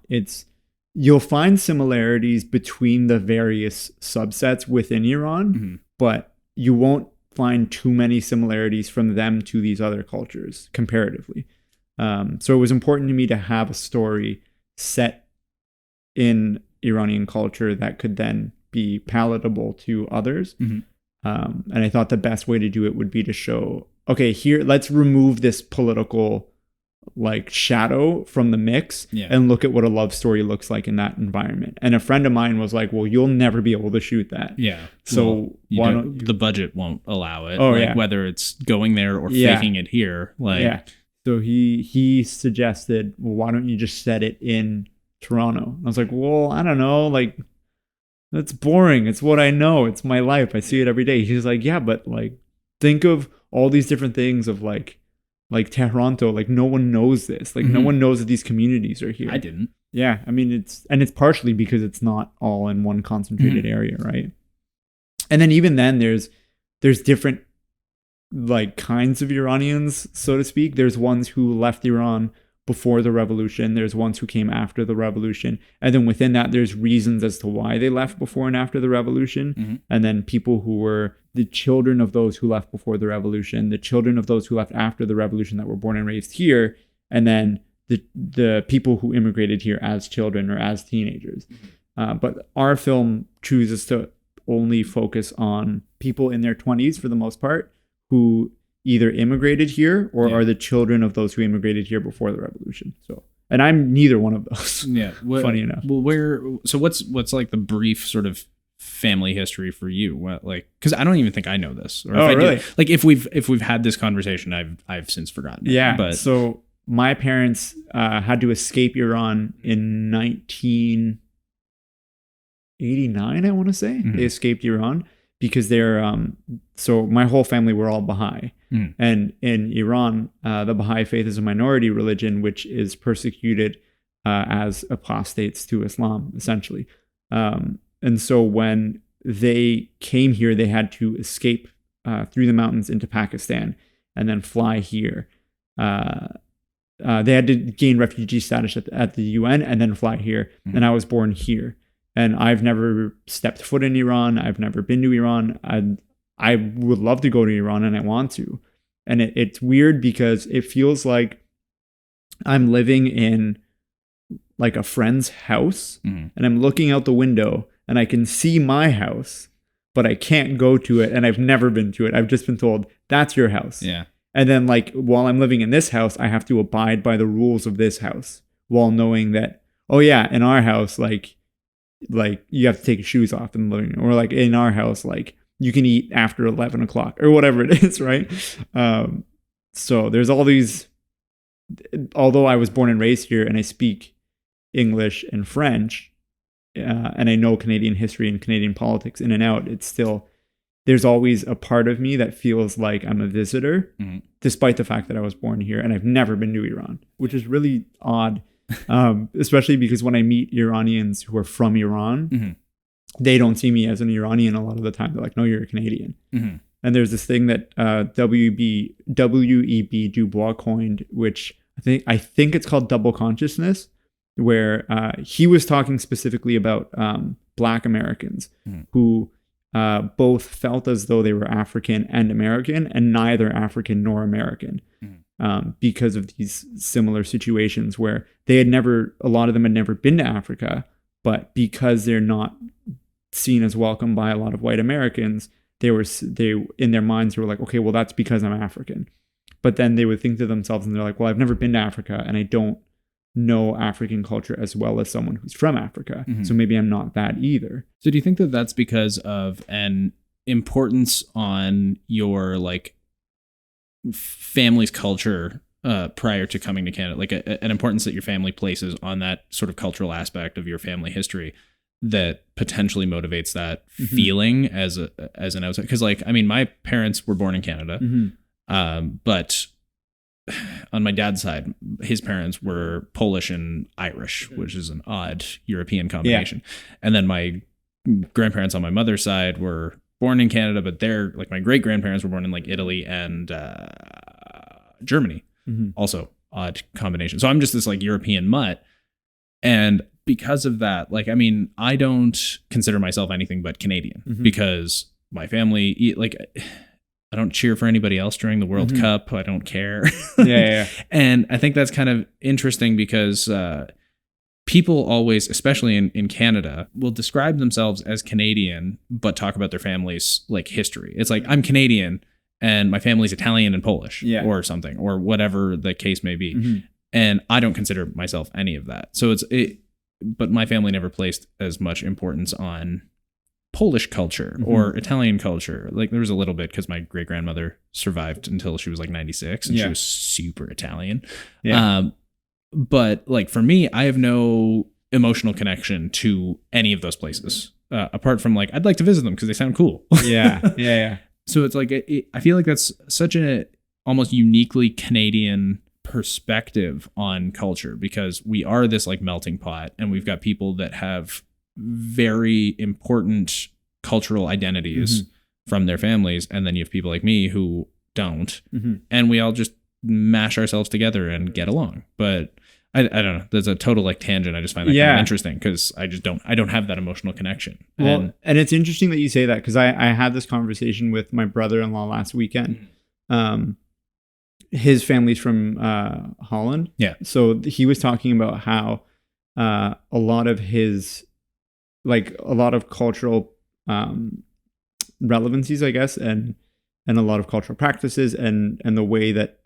You'll find similarities between the various subsets within Iran, but you won't find too many similarities from them to these other cultures comparatively. So it was important to me to have a story set in Iranian culture that could then be palatable to others. And I thought the best way to do it would be to show, okay, here, let's remove this political like shadow from the mix and look at what a love story looks like in that environment. And a friend of mine was like, well, you'll never be able to shoot that. So why don't the budget won't allow it. Whether it's going there or faking it here. So he suggested, well, why don't you just set it in Toronto? And I was like, well, I don't know, like that's boring. It's what I know. It's my life. I see it every day. He's like, yeah, but like think of all these different things of like Tehranto, like no one knows this. Like no one knows that these communities are here. I didn't. Yeah. I mean, it's partially because it's not all in one concentrated area, right? And then even then there's different like kinds of Iranians, so to speak. There's ones who left Iran before the revolution. There's ones who came after the revolution. And then within that, there's reasons as to why they left before and after the revolution. And then people who were the children of those who left before the revolution, the children of those who left after the revolution that were born and raised here. and then the people who immigrated here as children or as teenagers. But our film chooses to only focus on people in their 20s for the most part who either immigrated here or are the children of those who immigrated here before the revolution. So, and I'm neither one of those. Yeah. Funny enough. Well, so what's like the brief sort of family history for you? What, like, because I don't even think I know this. Or if really? I do, like if we've had this conversation, I've since forgotten. Yeah. But so my parents had to escape Iran in 1989, I want to say. They escaped Iran because they're so my whole family were all Baha'i. And in Iran, the Baha'i faith is a minority religion which is persecuted as apostates to Islam, essentially. And so when they came here, they had to escape through the mountains into Pakistan and then fly here. They had to gain refugee status at the UN and then fly here. And I was born here. And I've never stepped foot in Iran. I've never been to Iran. I would love to go to Iran and I want to. And it's weird because it feels like I'm living in like a friend's house and I'm looking out the window and I can see my house, but I can't go to it and I've never been to it. I've just been told, that's your house. Yeah. And then like while I'm living in this house, I have to abide by the rules of this house while knowing that, oh yeah, in our house, like you have to take your shoes off in the living room, or like in our house, like you can eat after 11 o'clock or whatever it is. Right. So there's all these, although I was born and raised here and I speak English and French, and I know Canadian history and Canadian politics in and out, it's still, there's always a part of me that feels like I'm a visitor, despite the fact that I was born here and I've never been to Iran, which is really odd. Especially because when I meet Iranians who are from Iran, they don't see me as an Iranian a lot of the time. They're like, no, you're a Canadian. And there's this thing that W.E.B. Du Bois coined, which I think it's called double consciousness, where he was talking specifically about Black Americans who both felt as though they were African and American and neither African nor American. Because of these similar situations where a lot of them had never been to Africa, but because they're not seen as welcome by a lot of white Americans, they in their minds were like, okay, well, that's because I'm African. But then they would think to themselves and they're like, well, I've never been to Africa and I don't know African culture as well as someone who's from Africa. So maybe I'm not that either. So do you think that that's because of an importance on your like family's culture prior to coming to Canada, like an importance that your family places on that sort of cultural aspect of your family history that potentially motivates that feeling as an outside? Because like, I mean, my parents were born in Canada, but on my dad's side, his parents were Polish and Irish, which is an odd European combination. And then my grandparents on my mother's side were born in Canada, but they're like, my great grandparents were born in like Italy and Germany. Also odd combination. So I'm just this like European mutt. And because of that, like, I mean, I don't consider myself anything but Canadian because my family, like, I don't cheer for anybody else during the World Cup. I don't care. Yeah. And I think that's kind of interesting because people always, especially in Canada, will describe themselves as Canadian, but talk about their family's like history. It's like, I'm Canadian and my family's Italian and Polish or something, or whatever the case may be. And I don't consider myself any of that. So but my family never placed as much importance on Polish culture or Italian culture. Like there was a little bit because my great grandmother survived until she was like 96 and she was super Italian. But like for me, I have no emotional connection to any of those places apart from like, I'd like to visit them because they sound cool. Yeah. So it's like, I feel like that's such a almost uniquely Canadian perspective on culture because we are this like melting pot and we've got people that have very important cultural identities from their families. And then you have people like me who don't, and we all just mash ourselves together and get along. But I don't know. There's a total like tangent. I just find that kind of interesting because I don't have that emotional connection. Well, and it's interesting that you say that because I had this conversation with my brother-in-law last weekend. his family's from Holland. Yeah. So he was talking about how a lot of cultural relevancies, I guess, and a lot of cultural practices and the way that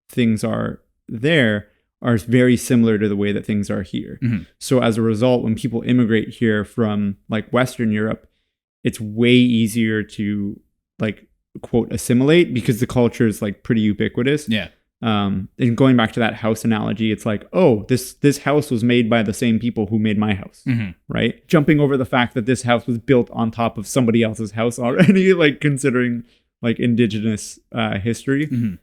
things are there are very similar to the way that things are here. Mm-hmm. So as a result, when people immigrate here from like Western Europe, it's way easier to like quote assimilate because the culture is like pretty ubiquitous. Yeah. And going back to that house analogy, it's like, oh, this house was made by the same people who made my house, right? Jumping over the fact that this house was built on top of somebody else's house already, like considering like indigenous history.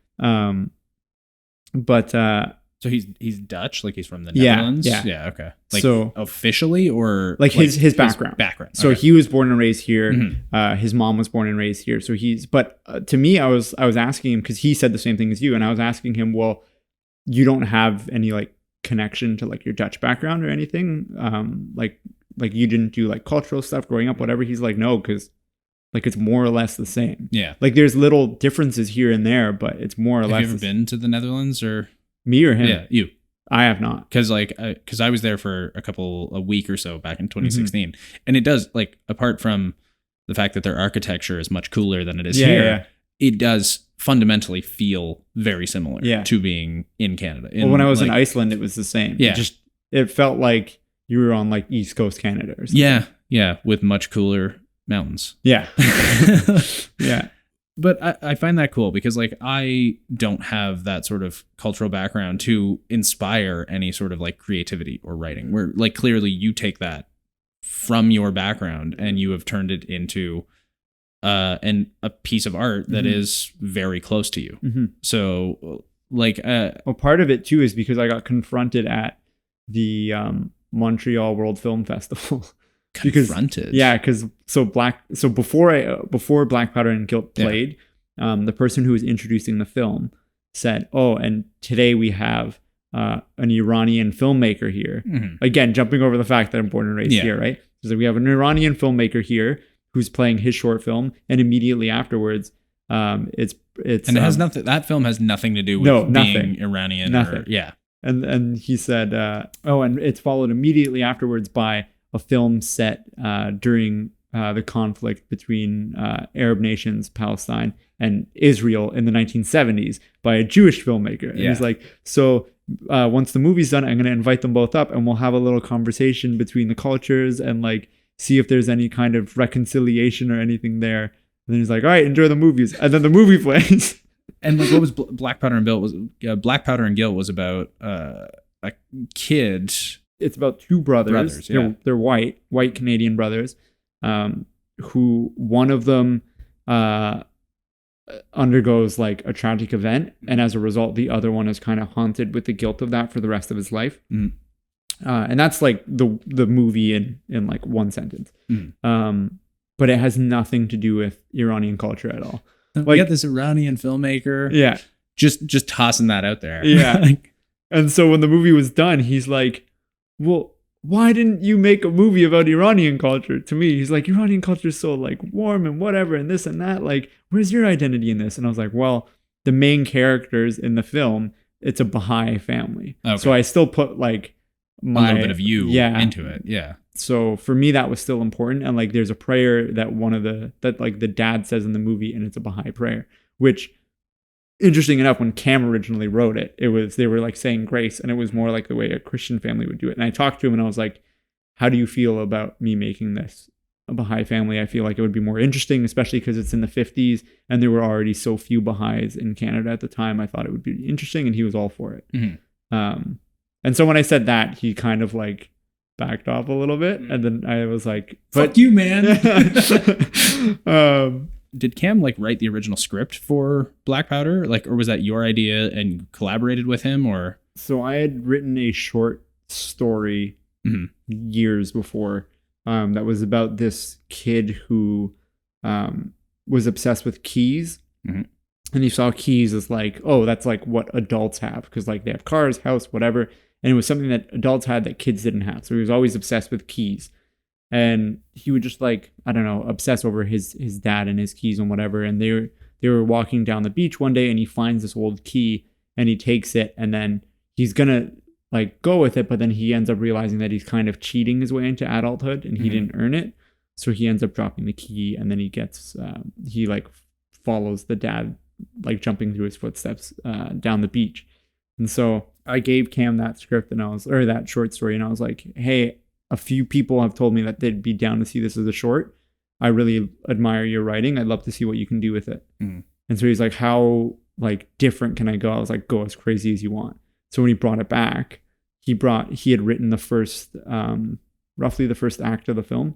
But so he's Dutch, like he's from the Netherlands. Yeah. Okay. Like so officially, or like his background. So okay. he was born and raised here. His mom was born and raised here. So but to me, I was asking him because he said the same thing as you, and I was asking him, well, you don't have any like connection to like your Dutch background or anything, like you didn't do like cultural stuff growing up, whatever. He's like, no, because like it's more or less the same. Yeah. Like there's little differences here and there, but it's more or less. Have you ever been to the Netherlands or? Me or him? Yeah, you. I have not. Because I was there for a week or so back in 2016, and it does, like, apart from the fact that their architecture is much cooler than it is here, it does fundamentally feel very similar to being in Canada. Well, when I was in Iceland, it was the same. Yeah, it felt like you were on like East Coast Canada or something. Yeah, with much cooler mountains. Yeah, yeah. But I find that cool because like I don't have that sort of cultural background to inspire any sort of like creativity or writing, where like clearly you take that from your background and you have turned it into a piece of art that is very close to you. So like well, part of it too is because I got confronted at the Montreal World Film Festival. Confronted. Because before Black Powder and Guilt played, the person who was introducing the film said, oh, and today we have an Iranian filmmaker here. Again, jumping over the fact that I'm born and raised here, right? So we have an Iranian filmmaker here who's playing his short film, and immediately afterwards, it's and it has nothing. That film has nothing to do with being Iranian. Nothing. And he said, and it's followed immediately afterwards by a film set during the conflict between Arab nations, Palestine, and Israel in the 1970s by a Jewish filmmaker. And he's like, so once the movie's done, I'm going to invite them both up and we'll have a little conversation between the cultures and like see if there's any kind of reconciliation or anything there. And then he's like, all right, enjoy the movies. And then the movie plays. And like, what was Black Powder and Guilt was about a kid. It's about two brothers. They're white Canadian brothers, who one of them undergoes like a tragic event, and as a result, the other one is kind of haunted with the guilt of that for the rest of his life. And that's like the movie in like one sentence. But it has nothing to do with Iranian culture at all. Like, we got this Iranian filmmaker. Yeah, just tossing that out there. Yeah. And so when the movie was done, he's like, well, why didn't you make a movie about Iranian culture? To me, he's like, Iranian culture is so like warm and whatever and this and that. Like, where's your identity in this? And I was like, well, the main characters in the film, it's a Baha'i family. Okay. So I still put like a little bit of you into it. Yeah. So for me, that was still important. And like, there's a prayer that the dad says in the movie, and it's a Baha'i prayer, which, interesting enough, when Cam originally wrote it, they were like saying grace, and it was more like the way a Christian family would do it. And I talked to him and I was like, how do you feel about me making this a Baha'i family? I feel like it would be more interesting, especially because it's in the 50s and there were already so few Baha'is in Canada at the time. I thought it would be interesting, and he was all for it. And so when I said that, he kind of like backed off a little bit, and then I was like, fuck you, man. Did Cam like write the original script for Black Powder, like, or was that your idea and you collaborated with him? Or so I had written a short story years before that was about this kid who was obsessed with keys, and he saw keys as like, oh, that's like what adults have, because like they have cars, house, whatever, and it was something that adults had that kids didn't have. So he was always obsessed with keys. And he would just like, I don't know, obsess over his dad and his keys and whatever. And they were walking down the beach one day and he finds this old key and he takes it and then he's gonna like go with it, but then he ends up realizing that he's kind of cheating his way into adulthood and he didn't earn it. So he ends up dropping the key and then he gets, he like follows the dad, like jumping through his footsteps down the beach. And so I gave Cam that script or that short story, and I was like, hey, a few people have told me that they'd be down to see this as a short. I really admire your writing. I'd love to see what you can do with it. And so he's like, how like different can I go? I was like, go as crazy as you want. So when he brought it back, he had written the first, roughly the first act of the film.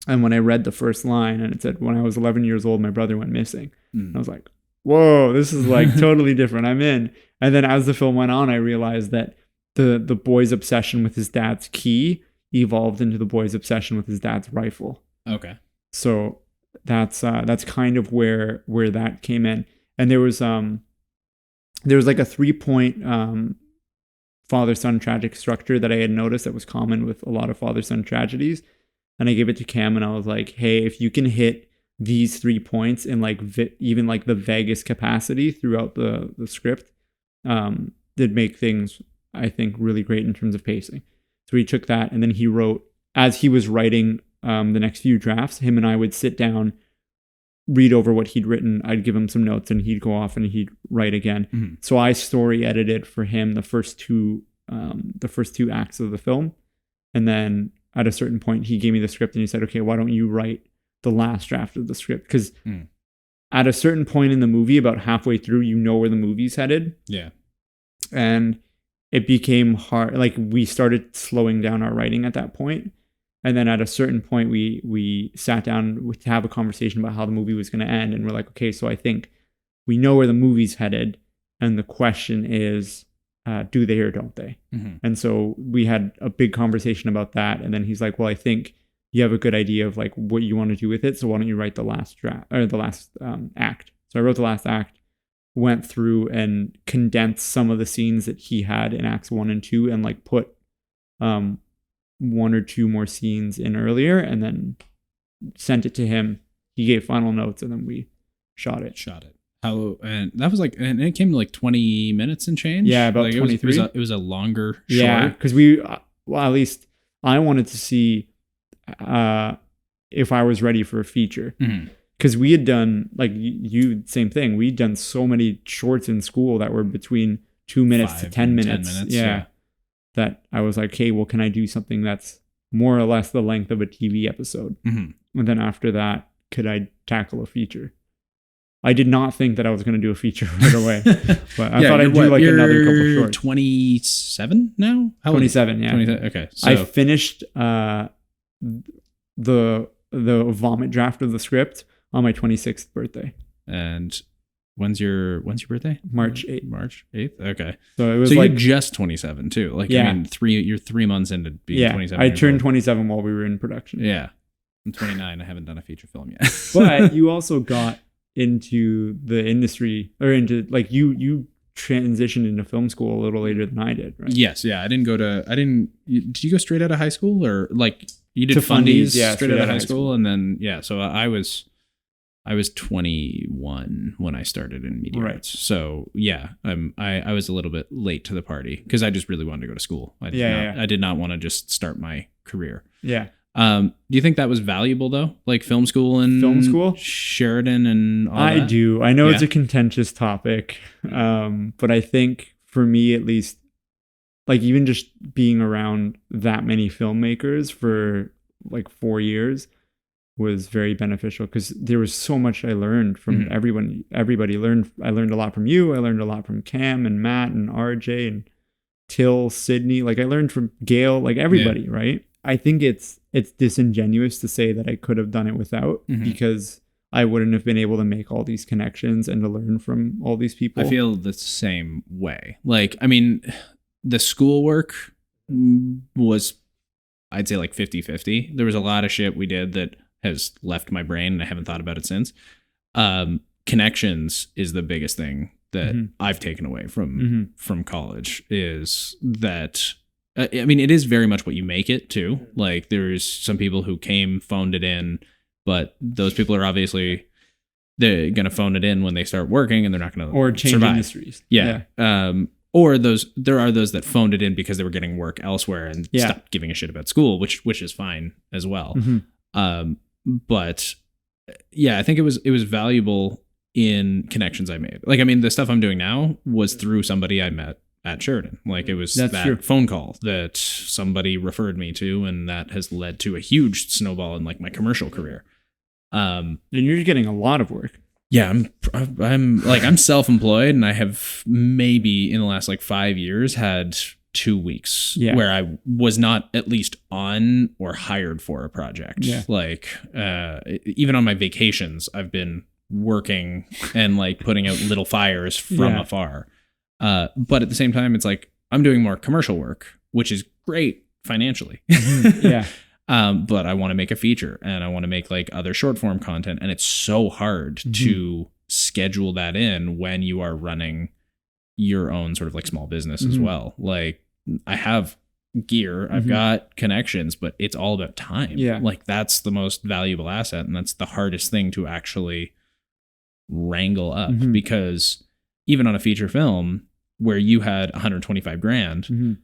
And when I read the first line and it said, when I was 11 years old, my brother went missing. I was like, whoa, this is like totally different. I'm in. And then as the film went on, I realized that the boy's obsession with his dad's key evolved into the boy's obsession with his dad's rifle. Okay. So that's kind of where that came in. And there was like a 3-point father-son tragic structure that I had noticed that was common with a lot of father-son tragedies. And I gave it to Cam and I was like, hey, if you can hit these 3 points in like even like the vaguest capacity throughout the script, that'd make things, I think, really great in terms of pacing. So he took that and then he wrote, as he was writing the next few drafts, him and I would sit down, read over what he'd written. I'd give him some notes and he'd go off and he'd write again. So I story edited for him the first two acts of the film. And then at a certain point, he gave me the script and he said, okay, why don't you write the last draft of the script? Because at a certain point in the movie, about halfway through, you know where the movie's headed. Yeah. And it became hard. Like we started slowing down our writing at that point. And then at a certain point, we sat down to have a conversation about how the movie was going to end. And we're like, okay, so I think we know where the movie's headed. And the question is, do they or don't they? And so we had a big conversation about that. And then he's like, well, I think you have a good idea of like what you want to do with it. So why don't you write the last draft or the last act? So I wrote the last act, went through and condensed some of the scenes that he had in acts 1 and 2 and like put 1 or 2 more scenes in earlier and then sent it to him. He gave final notes and then we shot it. How, and that was like, and it came to like 20 minutes and change. Yeah, about like 23. It was a longer short. Yeah, because well, at least I wanted to see if I was ready for a feature. Because we had done, like you, same thing. We'd done so many shorts in school that were between 2 minutes to 10 minutes. 10 minutes. Yeah. That I was like, hey, well, can I do something that's more or less the length of a TV episode? And then after that, could I tackle a feature? I did not think that I was going to do a feater right away, but I thought I'd do like another couple shorts. 27 now? How 27, yeah. 27, okay. So I finished the vomit draft of the script on my 26th birthday. And when's your birthday? March 8th. March 8th? Okay. So it was you're just 27 too. Like, yeah. I mean, you're 3 months into being 27. I turned 27 while we were in production. Yeah. I'm 29. I haven't done a feature film yet. But you also got into the industry, or into like you transitioned into film school a little later than I did, right? Yes, yeah. Did you go straight out of high school, or like you did to fundies yeah, straight out of high school? And then so I was 21 when I started in media arts. So yeah, I was a little bit late to the party because I just really wanted to go to school. I did not want to just start my career. Yeah. Do you think that was valuable though? Like film school Sheridan and all that? I do. I know it's a contentious topic. But I think for me at least, like even just being around that many filmmakers for like 4 years was very beneficial because there was so much I learned from everyone. Everybody learned. I learned a lot from you. I learned a lot from Cam and Matt and RJ and Till, Sydney. Like I learned from Gail, like everybody, right? I think it's disingenuous to say that I could have done it without because I wouldn't have been able to make all these connections and to learn from all these people. I feel the same way. Like, I mean, the schoolwork was, I'd say like 50-50. There was a lot of shit we did that has left my brain and I haven't thought about it since. Connections is the biggest thing that I've taken away from college is that, I mean, it is very much what you make it too. Like there's some people who phoned it in, but those people are obviously they're going to phone it in when they start working and they're not going to or change survive. Industries. Yeah. Or there are those that phoned it in because they were getting work elsewhere and stopped giving a shit about school, which is fine as well. But yeah, I think it was valuable in connections I made. Like, I mean, the stuff I'm doing now was through somebody I met at Sheridan. Like, it was that phone call that somebody referred me to, and that has led to a huge snowball in like my commercial career. And you're getting a lot of work. Yeah, I'm self-employed, and I have maybe in the last like 5 years had 2 weeks where I was not at least on or hired for a project. Yeah. Like, even on my vacations, I've been working and like putting out little fires from afar. But at the same time, it's like I'm doing more commercial work, which is great financially. But I want to make a feature, and I want to make like other short form content. And it's so hard to schedule that in when you are running your own sort of like small business as well. Like, I have gear, I've got connections, but it's all about time. Yeah. Like, that's the most valuable asset. And that's the hardest thing to actually wrangle up, because even on a feature film where you had 125 grand,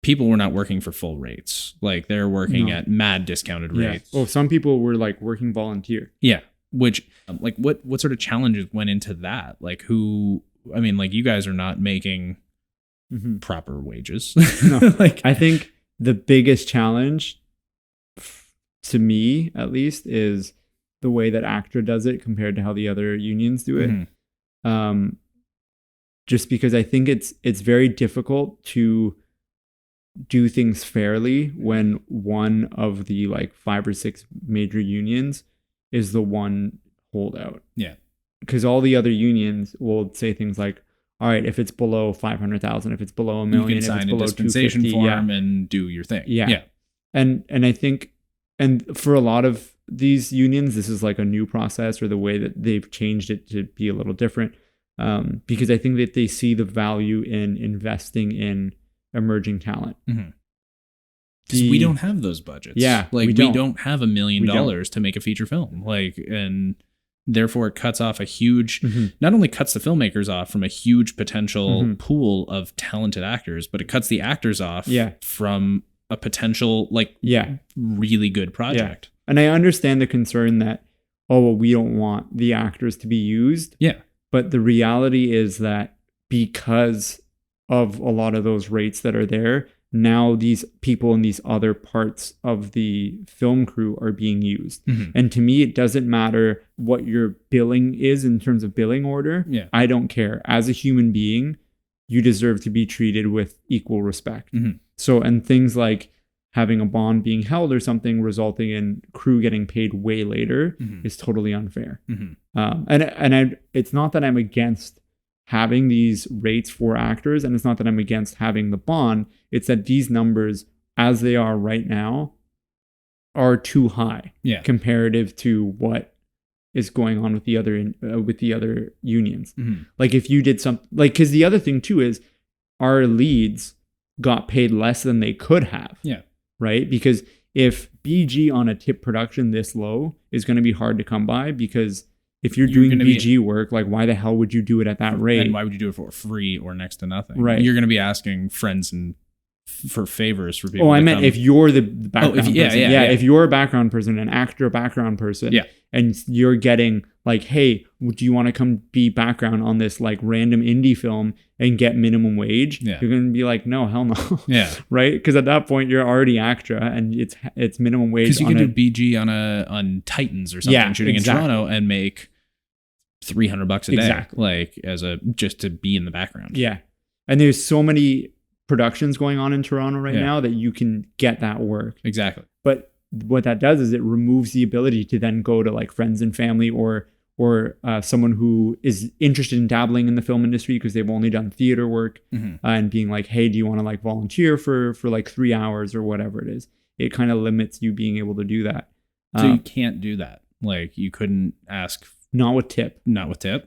people were not working for full rates. Like, they're working at mad discounted rates. Well, some people were like working volunteer. Yeah. Which, like, what sort of challenges went into that? Like, I mean, like, you guys are not making proper wages. No. Like, I think the biggest challenge to me, at least, is the way that ACTRA does it compared to how the other unions do it. Just because I think it's very difficult to do things fairly when one of the like 5 or 6 major unions is the one holdout. Yeah. Because all the other unions will say things like, all right, if it's below 500,000, if it's below $1 million, you can sign a dispensation form and do your thing. Yeah. And I think, and for a lot of these unions, this is like a new process, or the way that they've changed it to be a little different. Because I think that they see the value in investing in emerging talent. Because we don't have those budgets. Yeah. Like, we don't have $1 million to make a feature film. Like, and therefore it cuts off a huge, not only cuts the filmmakers off from a huge potential pool of talented actors, but it cuts the actors off from a potential, like, really good project. Yeah. And I understand the concern that, oh, well, we don't want the actors to be used. Yeah. But the reality is that because of a lot of those rates that are there, now these people in these other parts of the film crew are being used. And to me, it doesn't matter what your billing is in terms of billing order. Yeah. I don't care. As a human being, you deserve to be treated with equal respect. So, and things like having a bond being held or something resulting in crew getting paid way later is totally unfair. And it's not that I'm against having these rates for actors, and it's not that I'm against having the bond. It's that these numbers, as they are right now, are too high comparative to what is going on with the other unions. Like, if you did something, like, because the other thing too is our leads got paid less than they could have. Yeah. Right? Because if BG on a tip production this low is going to be hard to come by, because if you're doing BG work, like, why the hell would you do it at that rate? And why would you do it for free or next to nothing? Right. You're going to be asking friends and for favors for people. Oh, I meant if you're the background person. If you're a background person, an actor background person, and you're getting like, hey, do you want to come be background on this like random indie film and get minimum wage? You're going to be like, no, hell no. Yeah. Right? Because at that point you're already ACTRA and it's minimum wage. Because you can do BG on Titans or something, shooting in Toronto, and make $300 a day, like just to be in the background. Yeah. And there's so many productions going on in Toronto right now that you can get that work. Exactly. But what that does is it removes the ability to then go to like friends and family or someone who is interested in dabbling in the film industry because they've only done theater work and being like, hey, do you want to like volunteer for like 3 hours or whatever it is? It kind of limits you being able to do that. So you can't do that. Like, you couldn't ask. Not with tip.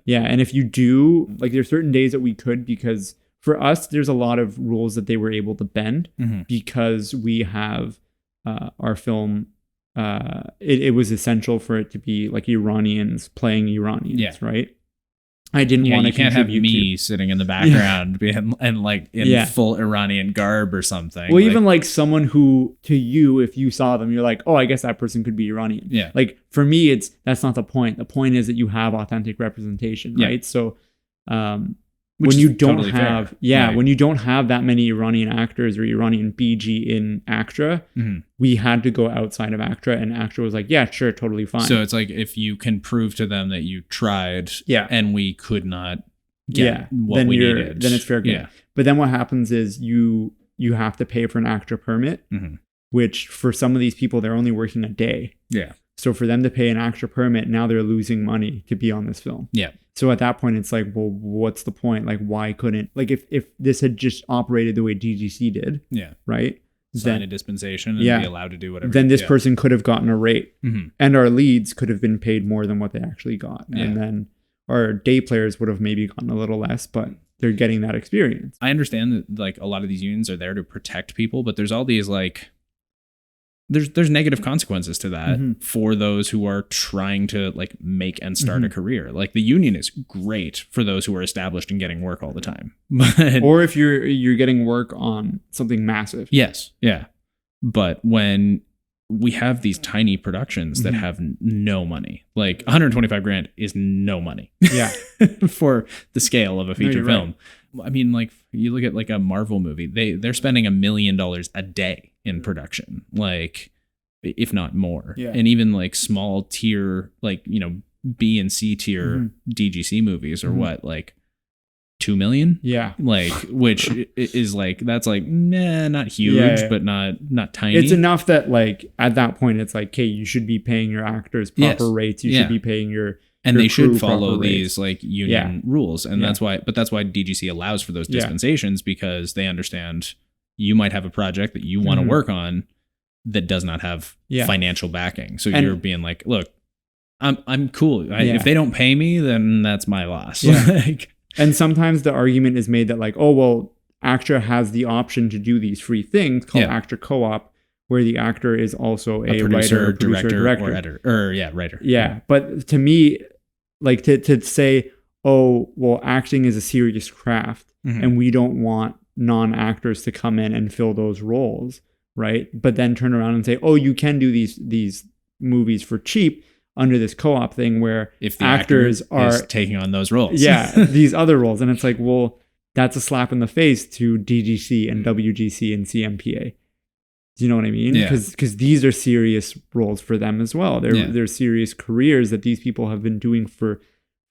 Yeah. And if you do, like, there's certain days that we could, because for us, there's a lot of rules that they were able to bend because we have our film it was essential for it to be like Iranians playing Iranians, right? I didn't want to contribute. You can't have me sitting in the background and like in full Iranian garb or something. Well, like, even like someone who, to you, if you saw them, you're like, oh, I guess that person could be Iranian. Yeah. Like for me, that's not the point. The point is that you have authentic representation, right? So, when you don't totally have, when you don't have that many Iranian actors or Iranian BG in ACTRA, we had to go outside of ACTRA, and ACTRA was like, yeah, sure, totally fine. So it's like if you can prove to them that you tried, and we could not get what then we needed, then it's fair game. But then what happens is you have to pay for an ACTRA permit, which for some of these people they're only working a day. Yeah. So for them to pay an ACTRA permit, now they're losing money to be on this film. Yeah. So at that point, it's like, well, what's the point? Like, why couldn't, like, if this had just operated the way DGC did, right? Sign a dispensation and be allowed to do whatever. Then this person could have gotten a rate, and our leads could have been paid more than what they actually got. And then our day players would have maybe gotten a little less, but they're getting that experience. I understand that like a lot of these unions are there to protect people, but there's all these like, there's negative consequences to that for those who are trying to like make and start a career. Like the union is great for those who are established and getting work all the time. But, or if you're getting work on something massive. Yes. Yeah. But when we have these tiny productions that have no money, like 125 grand is no money. Yeah. For the scale of a feature film. Right. I mean, like you look at like a Marvel movie, they're spending $1 million a day in production, like if not more. And even like small tier, like, you know, B and C tier DGC movies or what, like 2 million, like, which is like, that's like, nah, not huge, but not tiny. It's enough that like at that point it's like, okay, you should be paying your actors proper rates, you should be paying your and they should follow these like union rules, and that's why DGC allows for those dispensations, because they understand you might have a project that you want to work on that does not have financial backing. So you're being like, look, I'm cool. If they don't pay me, then that's my loss. Like, and sometimes the argument is made that like, oh, well, ACTRA has the option to do these free things called ACTRA co-op, where the actor is also a producer, writer, director, or editor, or writer. Yeah. But to me, like to say, oh, well, acting is a serious craft and we don't want non-actors to come in and fill those roles, right? But then turn around and say, oh, you can do these movies for cheap under this co-op thing, where if the actors are taking on those roles, these other roles. And it's like, well, that's a slap in the face to DGC and WGC and CMPA. Do you know what I mean? Because these are serious roles for them as well. They're serious careers that these people have been doing for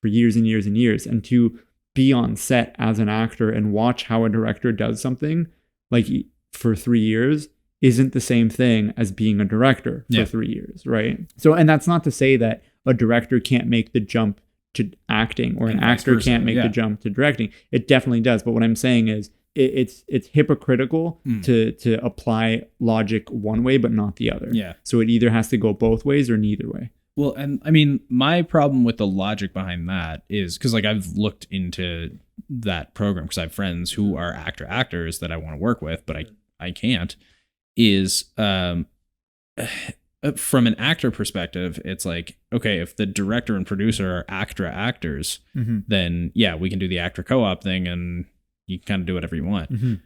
years and years and years. And to be on set as an actor and watch how a director does something like for 3 years isn't the same thing as being a director for 3 years, right? So, and that's not to say that a director can't make the jump to acting or an actor can't make the jump to directing. It definitely does. But what I'm saying is it's hypocritical to apply logic one way but not the other. Yeah. So it either has to go both ways or neither way. Well, and I mean, my problem with the logic behind that is because like I've looked into that program because I have friends who are actors that I want to work with, but I can't. Is from an actor perspective, it's like, okay, if the director and producer are ACTRA actors, then we can do the ACTRA co-op thing and you can kind of do whatever you want.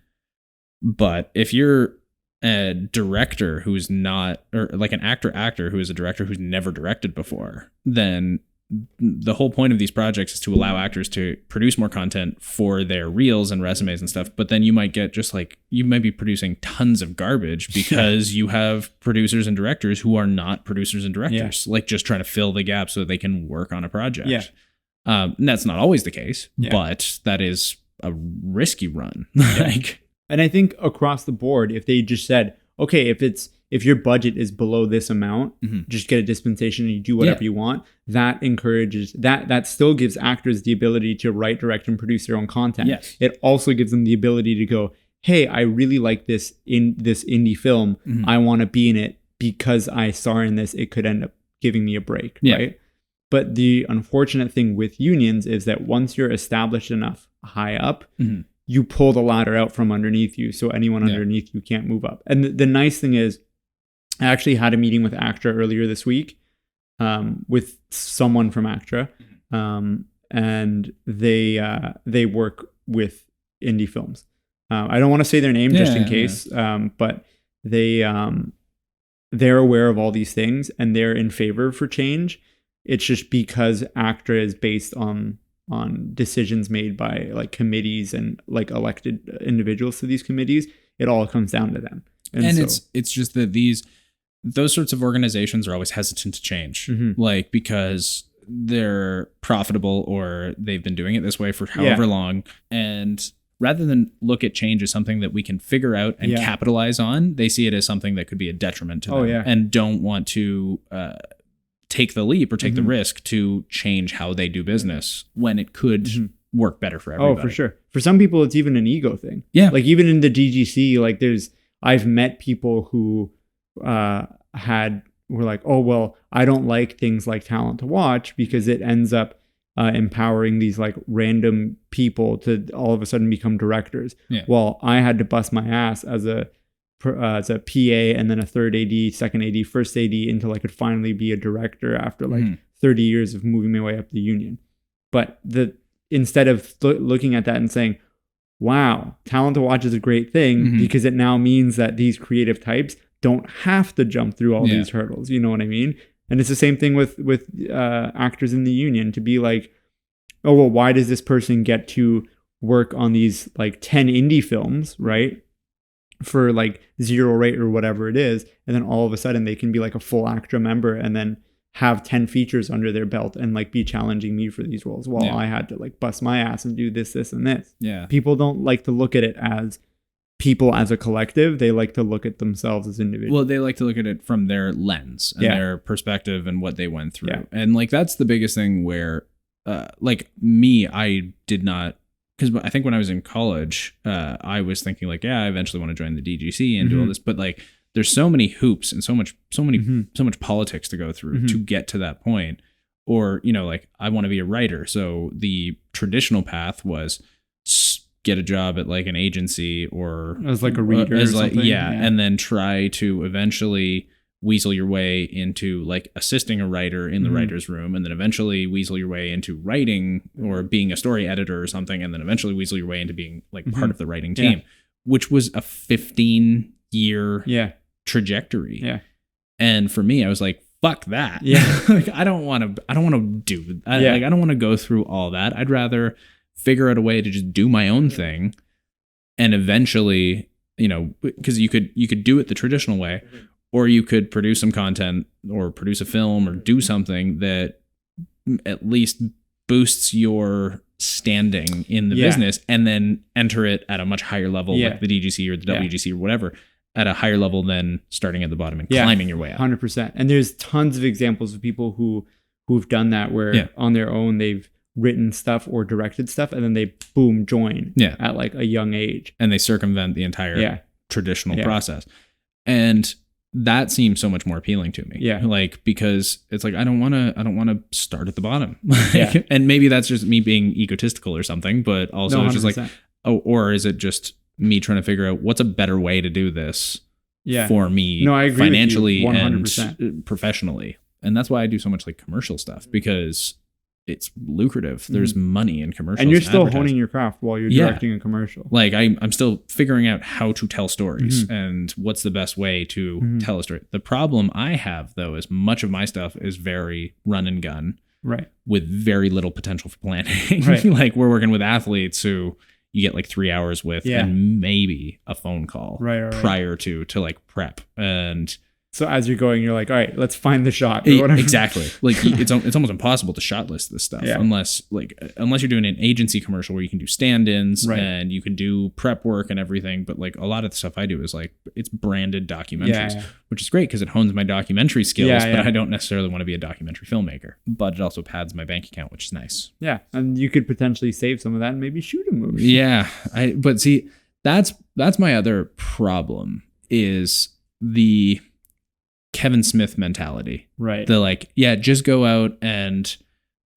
But if you're a director who's not, or like an actor who is a director who's never directed before, then the whole point of these projects is to allow actors to produce more content for their reels and resumes and stuff. But then you might get just like, you might be producing tons of garbage because you have producers and directors who are not producers and directors, like just trying to fill the gap so that they can work on a project. And that's not always the case, but that is a risky run. And I think across the board, if they just said, okay, if your budget is below this amount, just get a dispensation and you do whatever you want, that encourages that still gives actors the ability to write, direct, and produce their own content. It also gives them the ability to go, hey, I really like this indie film. I want to be in it because I star in this. It could end up giving me a break, right? But the unfortunate thing with unions is that once you're established enough high up, you pull the ladder out from underneath you, so anyone underneath you can't move up. And the nice thing is, I actually had a meeting with ACTRA earlier this week, with someone from ACTRA, and they work with indie films. I don't want to say their name just in case, but they're aware of all these things and they're in favor for change. It's just because ACTRA is based on decisions made by like committees and like elected individuals to these committees. It all comes down to them. And so, it's just that those sorts of organizations are always hesitant to change, like because they're profitable or they've been doing it this way for however long. And rather than look at change as something that we can figure out and capitalize on, they see it as something that could be a detriment to them and don't want to take the leap or take the risk to change how they do business when it could work better for everybody. Oh, for sure. For some people, it's even an ego thing. Yeah. Like even in the DGC, like I've met people who were like, oh, well, I don't like things like Talent to Watch because it ends up empowering these like random people to all of a sudden become directors. Yeah. Well, I had to bust my ass as a PA and then a third AD, second AD, first AD until I could finally be a director after like 30 years of moving my way up the union. But instead of looking at that and saying, wow, Talent to Watch is a great thing because it now means that these creative types don't have to jump through all these hurdles. You know what I mean? And it's the same thing with actors in the union to be like, oh, well, why does this person get to work on these like 10 indie films, right? For like 0 rate or whatever it is. And then all of a sudden they can be like a full ACTRA member and then have 10 features under their belt and like be challenging me for these roles while I had to like bust my ass and do this, and this. Yeah. People don't like to look at it as people as a collective. They like to look at themselves as individuals. Well, they like to look at it from their lens and their perspective and what they went through. Yeah. And like, that's the biggest thing where, like me, I did not, because I think when I was in college, I was thinking like, I eventually want to join the DGC and do all this, but like, there's so many hoops and so much politics to go through to get to that point. Or, you know, like I want to be a writer. So the traditional path was get a job at like an agency or as like a reader or something. And then try to eventually weasel your way into like assisting a writer in the writer's room, and then eventually weasel your way into writing or being a story editor or something, and then eventually weasel your way into being like part of the writing team, which was a 15-year trajectory. Yeah. And for me, I was like, fuck that. Yeah. Like I don't want to do that. Like I don't want to go through all that. I'd rather figure out a way to just do my own thing, and eventually, you know, because you could do it the traditional way, or you could produce some content or produce a film or do something that at least boosts your standing in the business, and then enter it at a much higher level, like the DGC or the WGC or whatever, at a higher level than starting at the bottom and climbing your way up. 100%. And there's tons of examples of people who've done that, where on their own they've written stuff or directed stuff, and then they join at like a young age, and they circumvent the entire traditional process. And that seems so much more appealing to me. Yeah. Like, because it's like, I don't want to start at the bottom. And maybe that's just me being egotistical or something, but also it's just like, or is it just me trying to figure out what's a better way to do this for me I agree financially with you, and professionally. And that's why I do so much like commercial stuff, because it's lucrative. There's money in commercials. And you're still honing your craft while you're directing a commercial. Like I'm still figuring out how to tell stories and what's the best way to tell a story. The problem I have, though, is much of my stuff is very run and gun. Right. With very little potential for planning. Right. Like we're working with athletes who you get like 3 hours with and maybe a phone call prior to like prep. And so as you're going, you're like, all right, let's find the shot. Exactly. Like it's almost impossible to shot list this stuff unless you're doing an agency commercial where you can do stand-ins and you can do prep work and everything. But like a lot of the stuff I do is like, it's branded documentaries, which is great because it hones my documentary skills, but I don't necessarily want to be a documentary filmmaker. But it also pads my bank account, which is nice. Yeah. And you could potentially save some of that and maybe shoot a movie. Yeah. But see, that's my other problem, is the Kevin Smith mentality. Right. The like, just go out and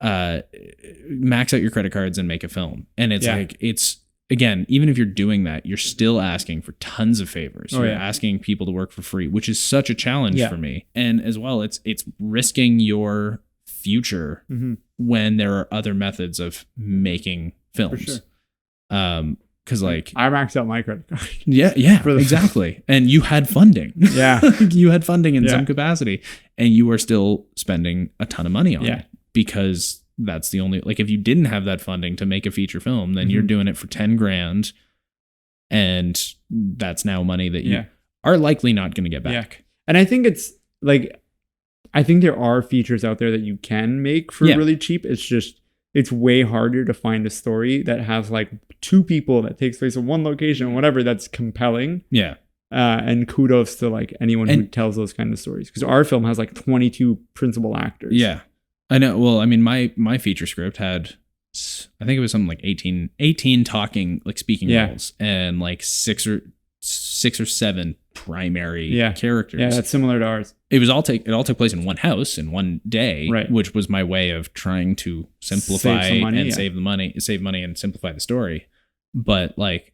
max out your credit cards and make a film. And it's like, it's again, even if you're doing that, you're still asking for tons of favors. You're asking people to work for free, which is such a challenge for me. And as well, it's risking your future when there are other methods of making films. For sure. Because like I maxed out my credit card. Yeah, exactly. And you had funding. Yeah, you had funding in some capacity, and you are still spending a ton of money on it because that's the only, like, if you didn't have that funding to make a feature film, then you're doing it for 10 grand, and that's now money that you are likely not going to get back. And I think it's like, I think there are features out there that you can make for really cheap. It's just, it's way harder to find a story that has like 2 people that takes place in one location, whatever, that's compelling. Yeah. And kudos to like anyone who tells those kind of stories, because our film has like 22 principal actors. Yeah, I know. Well, I mean, my feature script had, I think it was something like 18 talking, like speaking roles, and like 6 or 7 primary characters. Yeah, that's similar to ours. It all took place in one house in one day, which was my way of trying to simplify and save money and simplify the story. But like,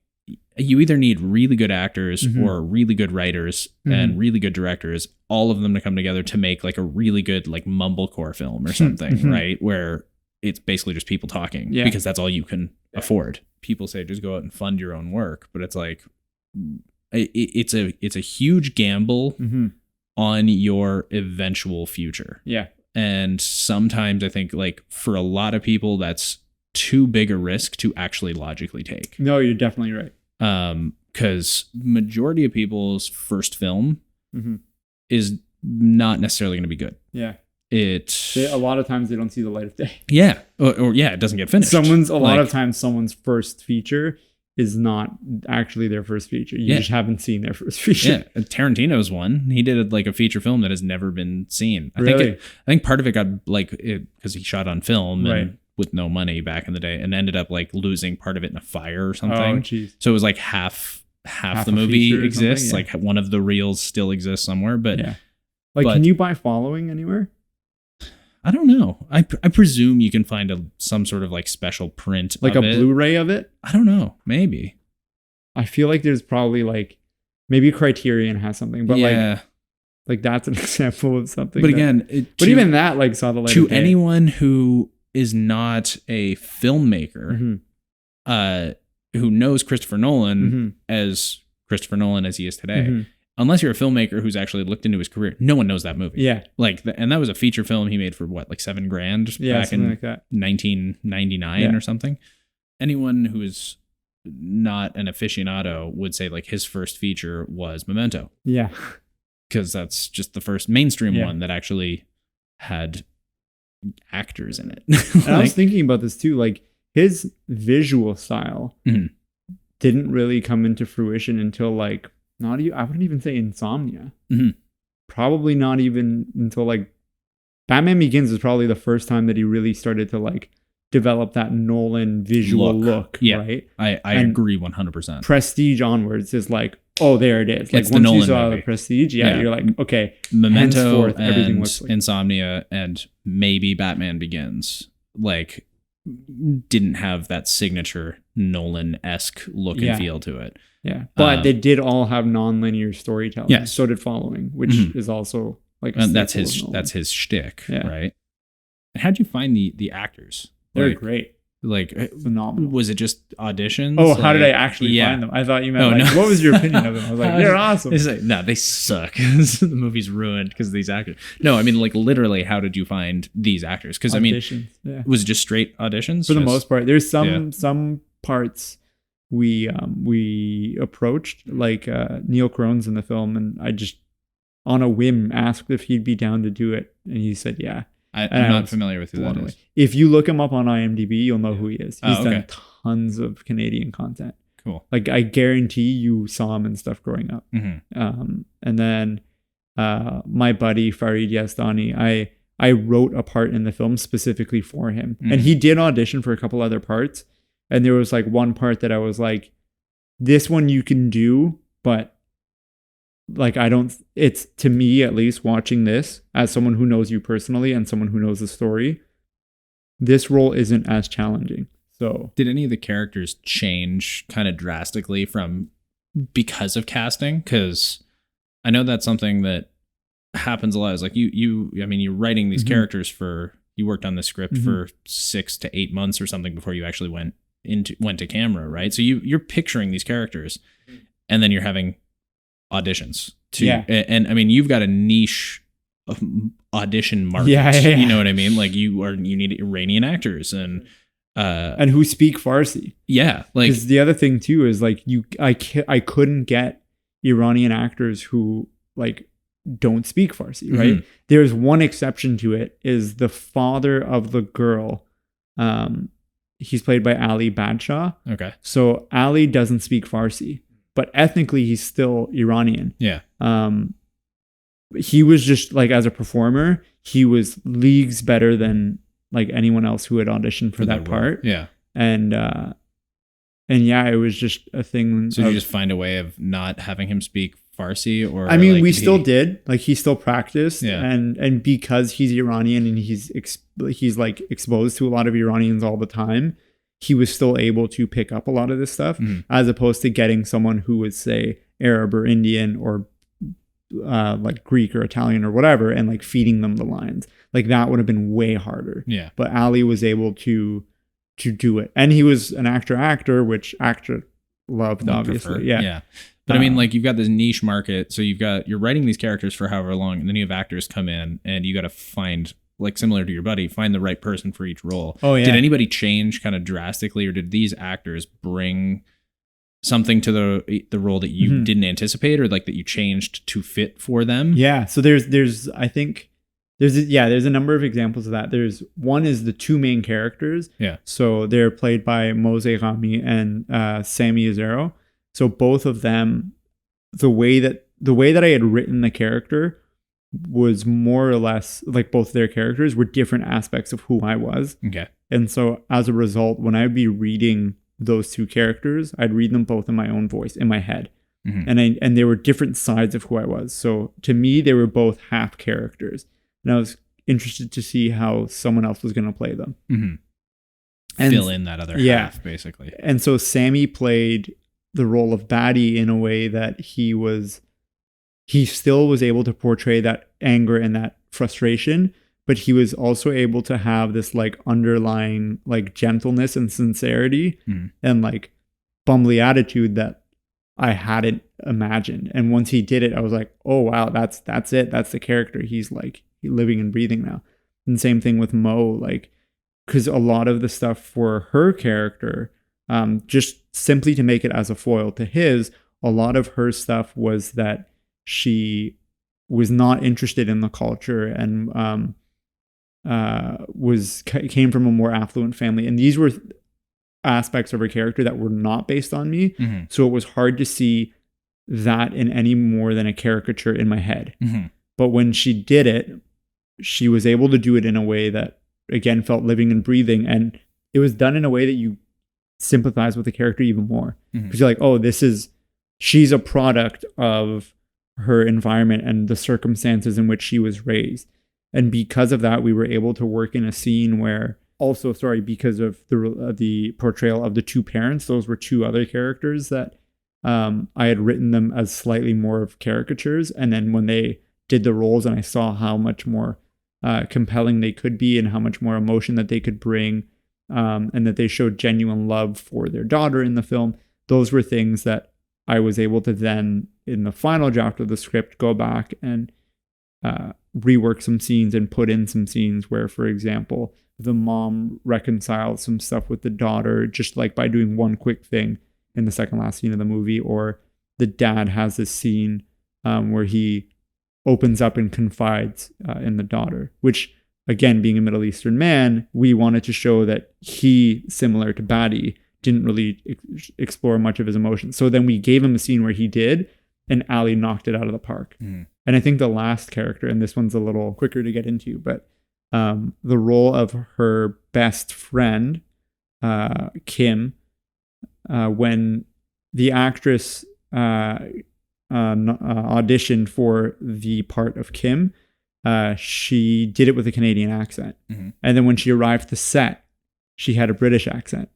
you either need really good actors or really good writers and really good directors, all of them to come together to make like a really good like mumblecore film or something, right? Where it's basically just people talking because that's all you can afford. People say just go out and fund your own work, but it's like, it's a huge gamble on your eventual future. Yeah. And sometimes I think like for a lot of people, that's too big a risk to actually logically take. No, you're definitely right. Because majority of people's first film is not necessarily going to be good. Yeah. A lot of times they don't see the light of day. Yeah. Or it doesn't get finished. A lot of times someone's first feature is not actually their first feature. You just haven't seen their first feature. Yeah, Tarantino's one. He did like a feature film that has never been seen. I think part of it got like because he shot on film and with no money back in the day, and ended up like losing part of it in a fire or something. Oh, geez. So it was like half the movie exists. Like one of the reels still exists somewhere, but can you buy following anywhere? I don't know. I presume you can find some sort of like special print, like of a Blu-ray of it. I don't know. Maybe. I feel like there's probably like maybe Criterion has something, but like that's an example of something. But again, even that like saw the light to of day. Anyone who is not a filmmaker, who knows Christopher Nolan as Christopher Nolan as he is today. Unless you're a filmmaker who's actually looked into his career, no one knows that movie. Yeah. Like, and that was a feature film he made for what, like $7,000 back in like 1999 or something. Anyone who is not an aficionado would say like his first feature was Memento. Yeah. Because that's just the first mainstream one that actually had actors in it. And I was thinking about this too. Like his visual style didn't really come into fruition until like, I wouldn't even say Insomnia. Probably not even until like Batman Begins is probably the first time that he really started to like develop that Nolan visual look. Right? I agree 100%. Prestige onwards is like, oh, there it is. Like once you saw the Prestige, you're like, okay, Memento and everything looks like Insomnia and maybe Batman Begins like didn't have that signature Nolan-esque look and feel to it. Yeah, but they did all have non-linear storytelling. Yeah, so did Following, which is also like that's his shtick, right? And how'd you find the actors? They're great. Like phenomenal. Was it just auditions? Oh, how did I actually find them? I thought you meant what was your opinion of them? I was like, they're awesome. It's like, no, they suck. The movie's ruined because of these actors. No, I mean like literally, how did you find these actors? Because I mean, was it just straight auditions? For the most part, there's some parts we approached, like Neil Crone's in the film, and I just on a whim asked if he'd be down to do it, and he said yeah. I'm not familiar with who that is. If you look him up on IMDb, you'll know who he is. He's done tons of Canadian content. Cool. Like I guarantee you saw him and stuff growing up. And then my buddy Farid Yazdani, I wrote a part in the film specifically for him, and he did audition for a couple other parts. And there was like one part that I was like, this one you can do, but like it's to me at least watching this as someone who knows you personally and someone who knows the story, this role isn't as challenging. So did any of the characters change kind of drastically because of casting? Because I know that's something that happens a lot. Is like you're writing these characters you worked on the script for 6 to 8 months or something before you actually went to camera, right? So you're picturing these characters, and then you're having auditions too. Yeah. And I mean, you've got a niche audition market. Yeah. You know what I mean? Like you need Iranian actors and who speak Farsi. Yeah. Like, because the other thing too is like I couldn't get Iranian actors who like don't speak Farsi, right? There's one exception to it, is the father of the girl. He's played by Ali Badshah. Okay. So Ali doesn't speak Farsi, but ethnically he's still Iranian. Yeah. He was just like, as a performer, he was leagues better than like anyone else who had auditioned for that part. Yeah. And yeah, it was just a thing. So you just find a way of not having him speak Farsi, or I mean, like, we still did, like, he still practiced. Yeah. And because he's Iranian and he's like exposed to a lot of Iranians all the time, he was still able to pick up a lot of this stuff, as opposed to getting someone who was, say, Arab or Indian or like Greek or Italian or whatever, and like feeding them the lines. Like that would have been way harder. Yeah. But Ali was able to do it, and he was an actor, which ACTRA loved, obviously. Prefer. Yeah. But I mean, like, you've got this niche market, so you're writing these characters for however long, and then you have actors come in, and you got to find, like, similar to your buddy, find the right person for each role. Oh yeah. Did anybody change kind of drastically, or did these actors bring something to the role that you didn't anticipate, or like that you changed to fit for them? Yeah. So there's I think there's a number of examples of that. There's one is the two main characters. Yeah. So they're played by Mose Ghami and Sami Azero. So both of them, the way that I had written the character was more or less like both their characters were different aspects of who I was. Okay. And so as a result, when I'd be reading those two characters, I'd read them both in my own voice, in my head. And they were different sides of who I was. So to me, they were both half characters. And I was interested to see how someone else was going to play them. And fill in that other half, basically. And so Sammy played the role of Batty in a way that he still was able to portray that anger and that frustration, but he was also able to have this like underlying like gentleness and sincerity and like bumbly attitude that I hadn't imagined. And once he did it, I was like, oh wow, that's it. That's the character. He's like living and breathing now. And same thing with Mo, like, because a lot of the stuff for her character, just simply to make it as a foil to his, a lot of her stuff was that she was not interested in the culture and came from a more affluent family. And these were aspects of her character that were not based on me. So it was hard to see that in any more than a caricature in my head. But when she did it, she was able to do it in a way that, again, felt living and breathing. And it was done in a way that you sympathize with the character even more, because you're like, oh, she's a product of her environment and the circumstances in which she was raised. And because of that, we were able to work in a scene where also, because of the portrayal of the two parents, those were two other characters that I had written them as slightly more of caricatures. And then when they did the roles and I saw how much more compelling they could be and how much more emotion that they could bring, and that they showed genuine love for their daughter in the film, those were things that I was able to then, in the final draft of the script, go back and rework some scenes and put in some scenes where, for example, the mom reconciles some stuff with the daughter just like by doing one quick thing in the second last scene of the movie, or the dad has this scene where he opens up and confides in the daughter, which, again, being a Middle Eastern man, we wanted to show that he, similar to Batty, didn't really explore much of his emotions. So then we gave him a scene where he did, and Ali knocked it out of the park. And I think the last character, and this one's a little quicker to get into, but the role of her best friend, Kim, when the actress auditioned for the part of Kim, she did it with a Canadian accent. And then when she arrived to set, she had a British accent.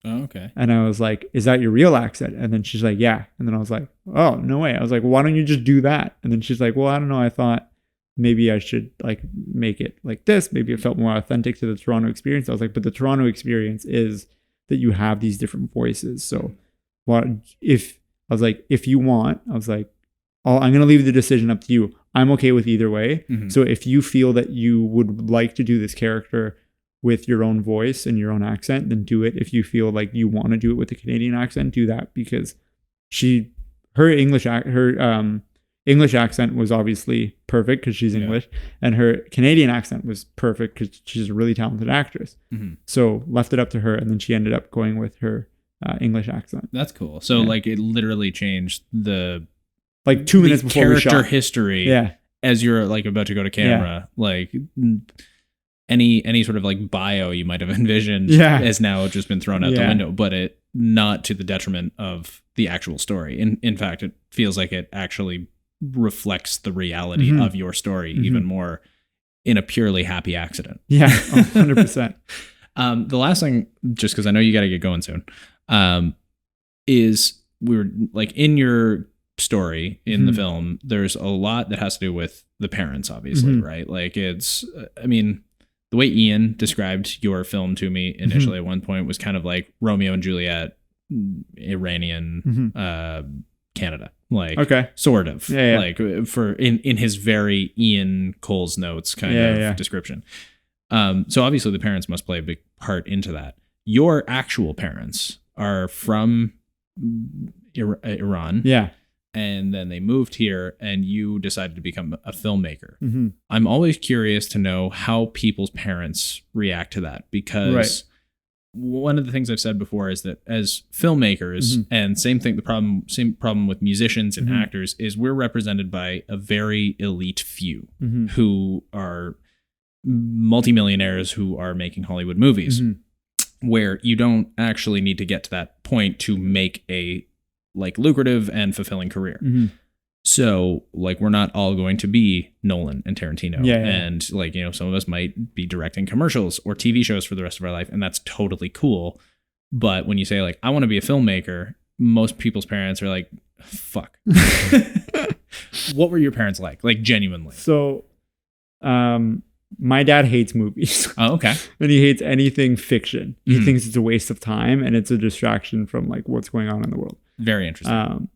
Oh, okay. And I was like, is that your real accent? And then she's like, yeah. And then I was like, oh, no way. I was like, why don't you just do that? And then she's like, well, I don't know. I thought maybe I should like make it like this. Maybe it felt more authentic to the Toronto experience. I was like, but the Toronto experience is that you have these different voices. So if you want, I was like, I'm going to leave the decision up to you. I'm okay with either way. Mm-hmm. So if you feel that you would like to do this character with your own voice and your own accent, then do it. If you feel like you want to do it with a Canadian accent, do that, because her English accent was obviously perfect because she's English, and her Canadian accent was perfect because she's a really talented actress. Mm-hmm. So left it up to her, and then she ended up going with her English accent. That's cool. So like it literally changed the 2 minutes before character we shot. History as you're like about to go to camera. Like any sort of like bio you might have envisioned has now just been thrown out the window, but it not to the detriment of the actual story. In fact, it feels like it actually reflects the reality of your story even more in a purely happy accident. Yeah, 100%. The last thing, just because I know you got to get going soon, is we were like in your story in the film, there's a lot that has to do with the parents, obviously, right? Like it's, I mean, the way Ian described your film to me initially at one point was kind of like Romeo and Juliet, Iranian, Canada, like sort of like for in his very Ian Cole's notes kind of description. So obviously the parents must play a big part into that. Your actual parents are from Iran. Yeah. And then they moved here and you decided to become a filmmaker. I'm always curious to know how people's parents react to that, because one of the things I've said before is that as filmmakers, and same problem with musicians and actors, is we're represented by a very elite few who are multimillionaires who are making Hollywood movies, where you don't actually need to get to that point to make a like lucrative and fulfilling career. So like we're not all going to be Nolan and Tarantino. And like, you know, some of us might be directing commercials or TV shows for the rest of our life, and that's totally cool. But when you say like, I want to be a filmmaker, most people's parents are like, fuck. What were your parents like genuinely? So, my dad hates movies. Oh, okay. And he hates anything fiction. He thinks it's a waste of time and it's a distraction from like what's going on in the world. Very interesting.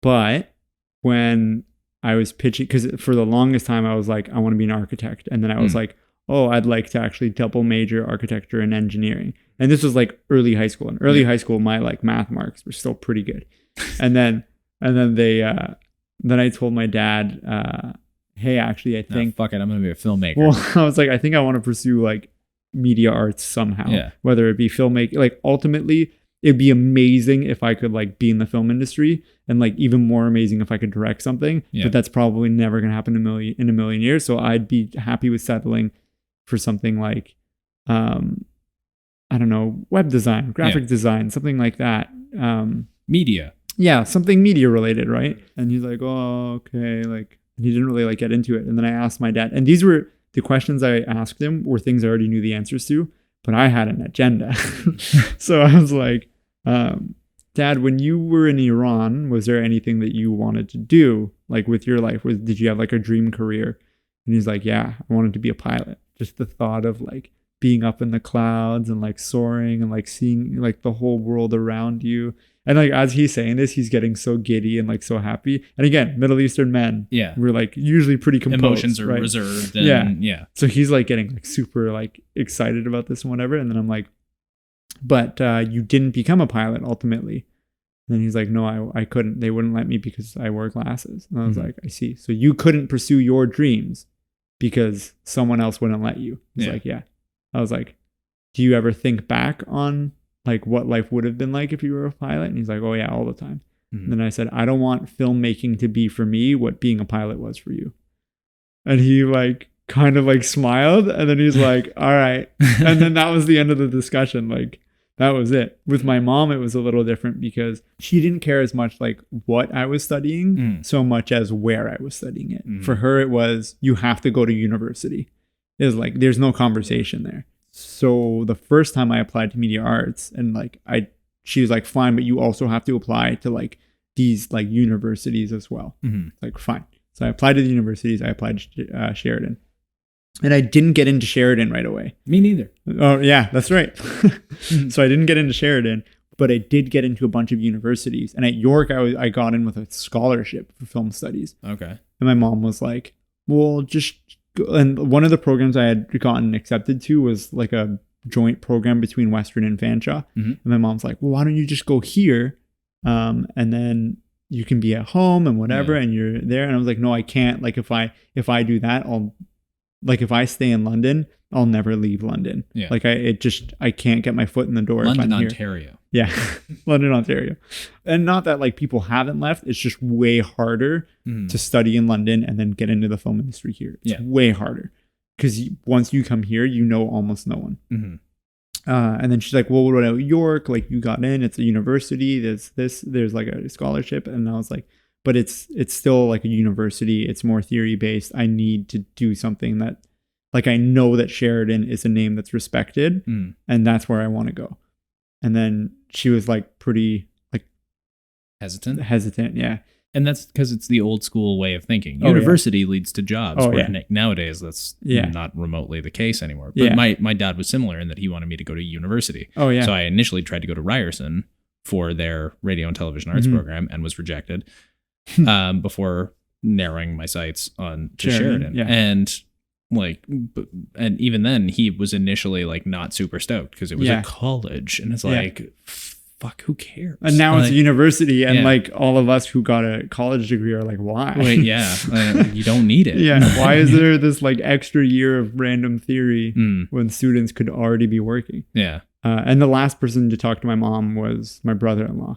But when I was pitching, because for the longest time I was like, I want to be an architect. And then I was like, oh, I'd like to actually double major architecture and engineering. And this was like early high school. In early high school, my like math marks were still pretty good. And then I told my dad, hey, actually, I think... fuck it, I'm going to be a filmmaker. Well, I was like, I think I want to pursue like media arts somehow. Yeah. Whether it be filmmaking, like ultimately, it'd be amazing if I could like be in the film industry, and like even more amazing if I could direct something. Yeah. But that's probably never going to happen in a million years. So I'd be happy with settling for something like, I don't know, web design, graphic design, something like that. Media. Yeah, something media related, right? And he's like, oh, okay, like... He didn't really like get into it. And then I asked my dad, and these were the questions I asked him were things I already knew the answers to, but I had an agenda. So I was like, Dad, when you were in Iran, was there anything that you wanted to do like with your life? Did you have like a dream career? And he's like, yeah, I wanted to be a pilot. Just the thought of like being up in the clouds and like soaring and like seeing like the whole world around you. And like as he's saying this, he's getting so giddy and like so happy. And again, Middle Eastern men, we're like usually pretty composed. Emotions are reserved. And, yeah. So he's like getting like super like excited about this and whatever. And then I'm like, but you didn't become a pilot ultimately. And then he's like, no, I couldn't. They wouldn't let me because I wear glasses. And I was like, I see. So you couldn't pursue your dreams because someone else wouldn't let you. He's like, yeah. I was like, do you ever think back on like what life would have been like if you were a pilot? And he's like, oh yeah, all the time. And then I said, I don't want filmmaking to be for me what being a pilot was for you. And he like kind of like smiled, and then he's like, all right. And then that was the end of the discussion. Like that was it. With my mom, it was a little different because she didn't care as much like what I was studying so much as where I was studying it. For her, it was, you have to go to university. It was like, there's no conversation there. So the first time I applied to media arts, and like she was like, fine, but you also have to apply to like these like universities as well. Like, fine. So I applied to the universities. I applied to Sheridan. And I didn't get into Sheridan right away. Me neither. Oh, yeah, that's right. So I didn't get into Sheridan, but I did get into a bunch of universities. And at York, I got in with a scholarship for film studies. Okay. And my mom was like, well, just go. And one of the programs I had gotten accepted to was like a joint program between Western and Fanshawe. And my mom's like, well, why don't you just go here? And then you can be at home and whatever, and you're there. And I was like, no, I can't. Like, if I do that, if I stay in London, I'll never leave London. Yeah. Like I can't get my foot in the door. London, Ontario. Yeah. London, Ontario. And not that like people haven't left. It's just way harder to study in London and then get into the film industry here. It's way harder. Because once you come here, you know almost no one. And then she's like, well, what about York? Like, you got in, it's a university. There's like a scholarship. And I was like, but it's still like a university. It's more theory based. I need to do something that, like, I know that Sheridan is a name that's respected, and that's where I want to go. And then she was like pretty like hesitant. Yeah. And that's because it's the old school way of thinking. University leads to jobs. Nowadays, that's not remotely the case anymore. But my dad was similar in that he wanted me to go to university. Oh, yeah. So I initially tried to go to Ryerson for their radio and television arts program and was rejected before narrowing my sights on to Sheridan. Yeah. And and even then, he was initially like not super stoked because it was a college. And it's like... Fuck, who cares? And now it's a university, and like all of us who got a college degree are like, why? Wait, you don't need it. Why is there this like extra year of random theory when students could already be working? And the last person to talk to my mom was my brother-in-law.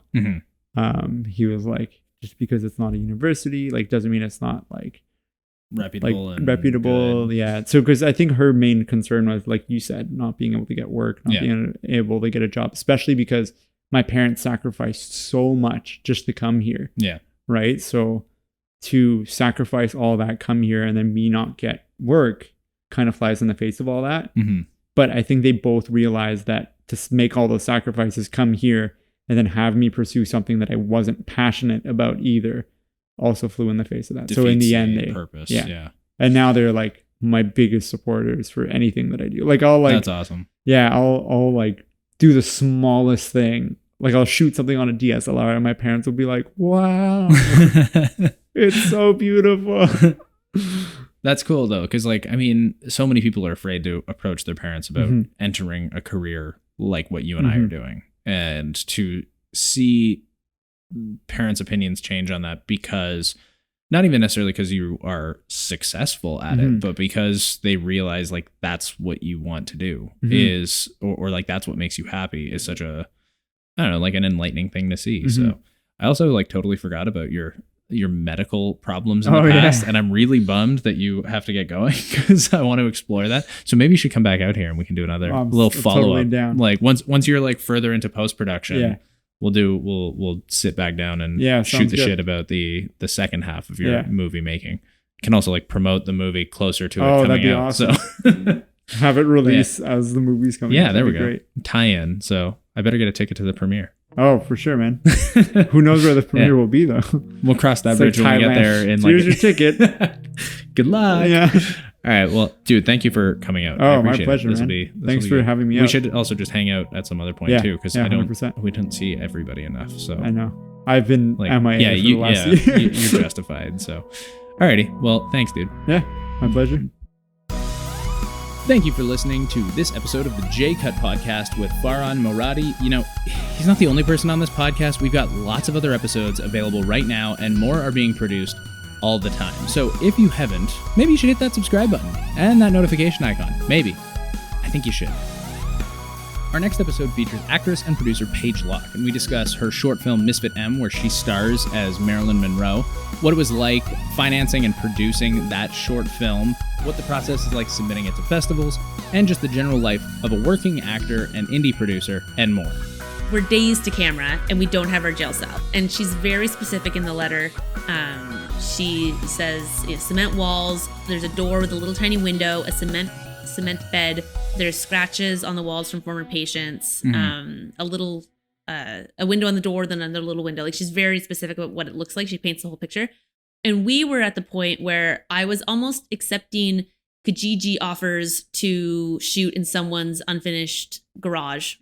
He was like, just because it's not a university, like, doesn't mean it's not like reputable. Good. So because I think her main concern was, like you said, not being able to get work, not being able to get a job, especially because my parents sacrificed so much just to come here. Right. So to sacrifice all that, come here, and then me not get work kind of flies in the face of all that. But I think they both realized that to make all those sacrifices, come here, and then have me pursue something that I wasn't passionate about either, also flew in the face of that. Defeats so in the end, purpose. And now they're like my biggest supporters for anything that I do. Like, I'll like, that's awesome. Yeah. I'll like do the smallest thing. Like, I'll shoot something on a DSLR and my parents will be like, wow, it's so beautiful. That's cool though. Cause like, I mean, so many people are afraid to approach their parents about entering a career like what you and I are doing, and to see parents' opinions change on that, because not even necessarily because you are successful at it, but because they realize like that's what you want to do is, or like that's what makes you happy, is such a, I don't know, like an enlightening thing to see. So I also like totally forgot about your medical problems in the past, and I'm really bummed that you have to get going because I want to explore that. So maybe you should come back out here and we can do another little follow up. Totally, like once you're like further into post production, we'll sit back down and shoot the shit about the second half of your movie making. Can also like promote the movie closer to it coming that'd be out. Awesome. So have it released as the movie's coming. Yeah, there we go. Great. Tie in. So I better get a ticket to the premiere. Oh, for sure, man. Who knows where the premiere will be, though? We'll cross that bridge when we get there. So here's your ticket. Good luck. Yeah. All right. Well, dude, thank you for coming out. Oh, my pleasure, man. Thanks for having me out. We should also just hang out at some other point, too, because 100%. We didn't see everybody enough. So I know. I've been MIA for the last year. You're justified. So, alrighty. Well, thanks, dude. Yeah, my pleasure. Thank you for listening to this episode of the J-Cut Podcast with Faran Moradi. You know, he's not the only person on this podcast. We've got lots of other episodes available right now, and more are being produced all the time. So if you haven't, maybe you should hit that subscribe button and that notification icon. Maybe. I think you should. Our next episode features actress and producer Paige Locke, and we discuss her short film Misfit M, where she stars as Marilyn Monroe, what it was like financing and producing that short film, what the process is like submitting it to festivals, and just the general life of a working actor and indie producer, and more. We're days to camera, and we don't have our jail cell. And she's very specific in the letter. She says cement walls, there's a door with a little tiny window, a cement cement bed. There's scratches on the walls from former patients. A little, a window on the door, then another little window. Like, she's very specific about what it looks like. She paints the whole picture. And we were at the point where I was almost accepting Kijiji offers to shoot in someone's unfinished garage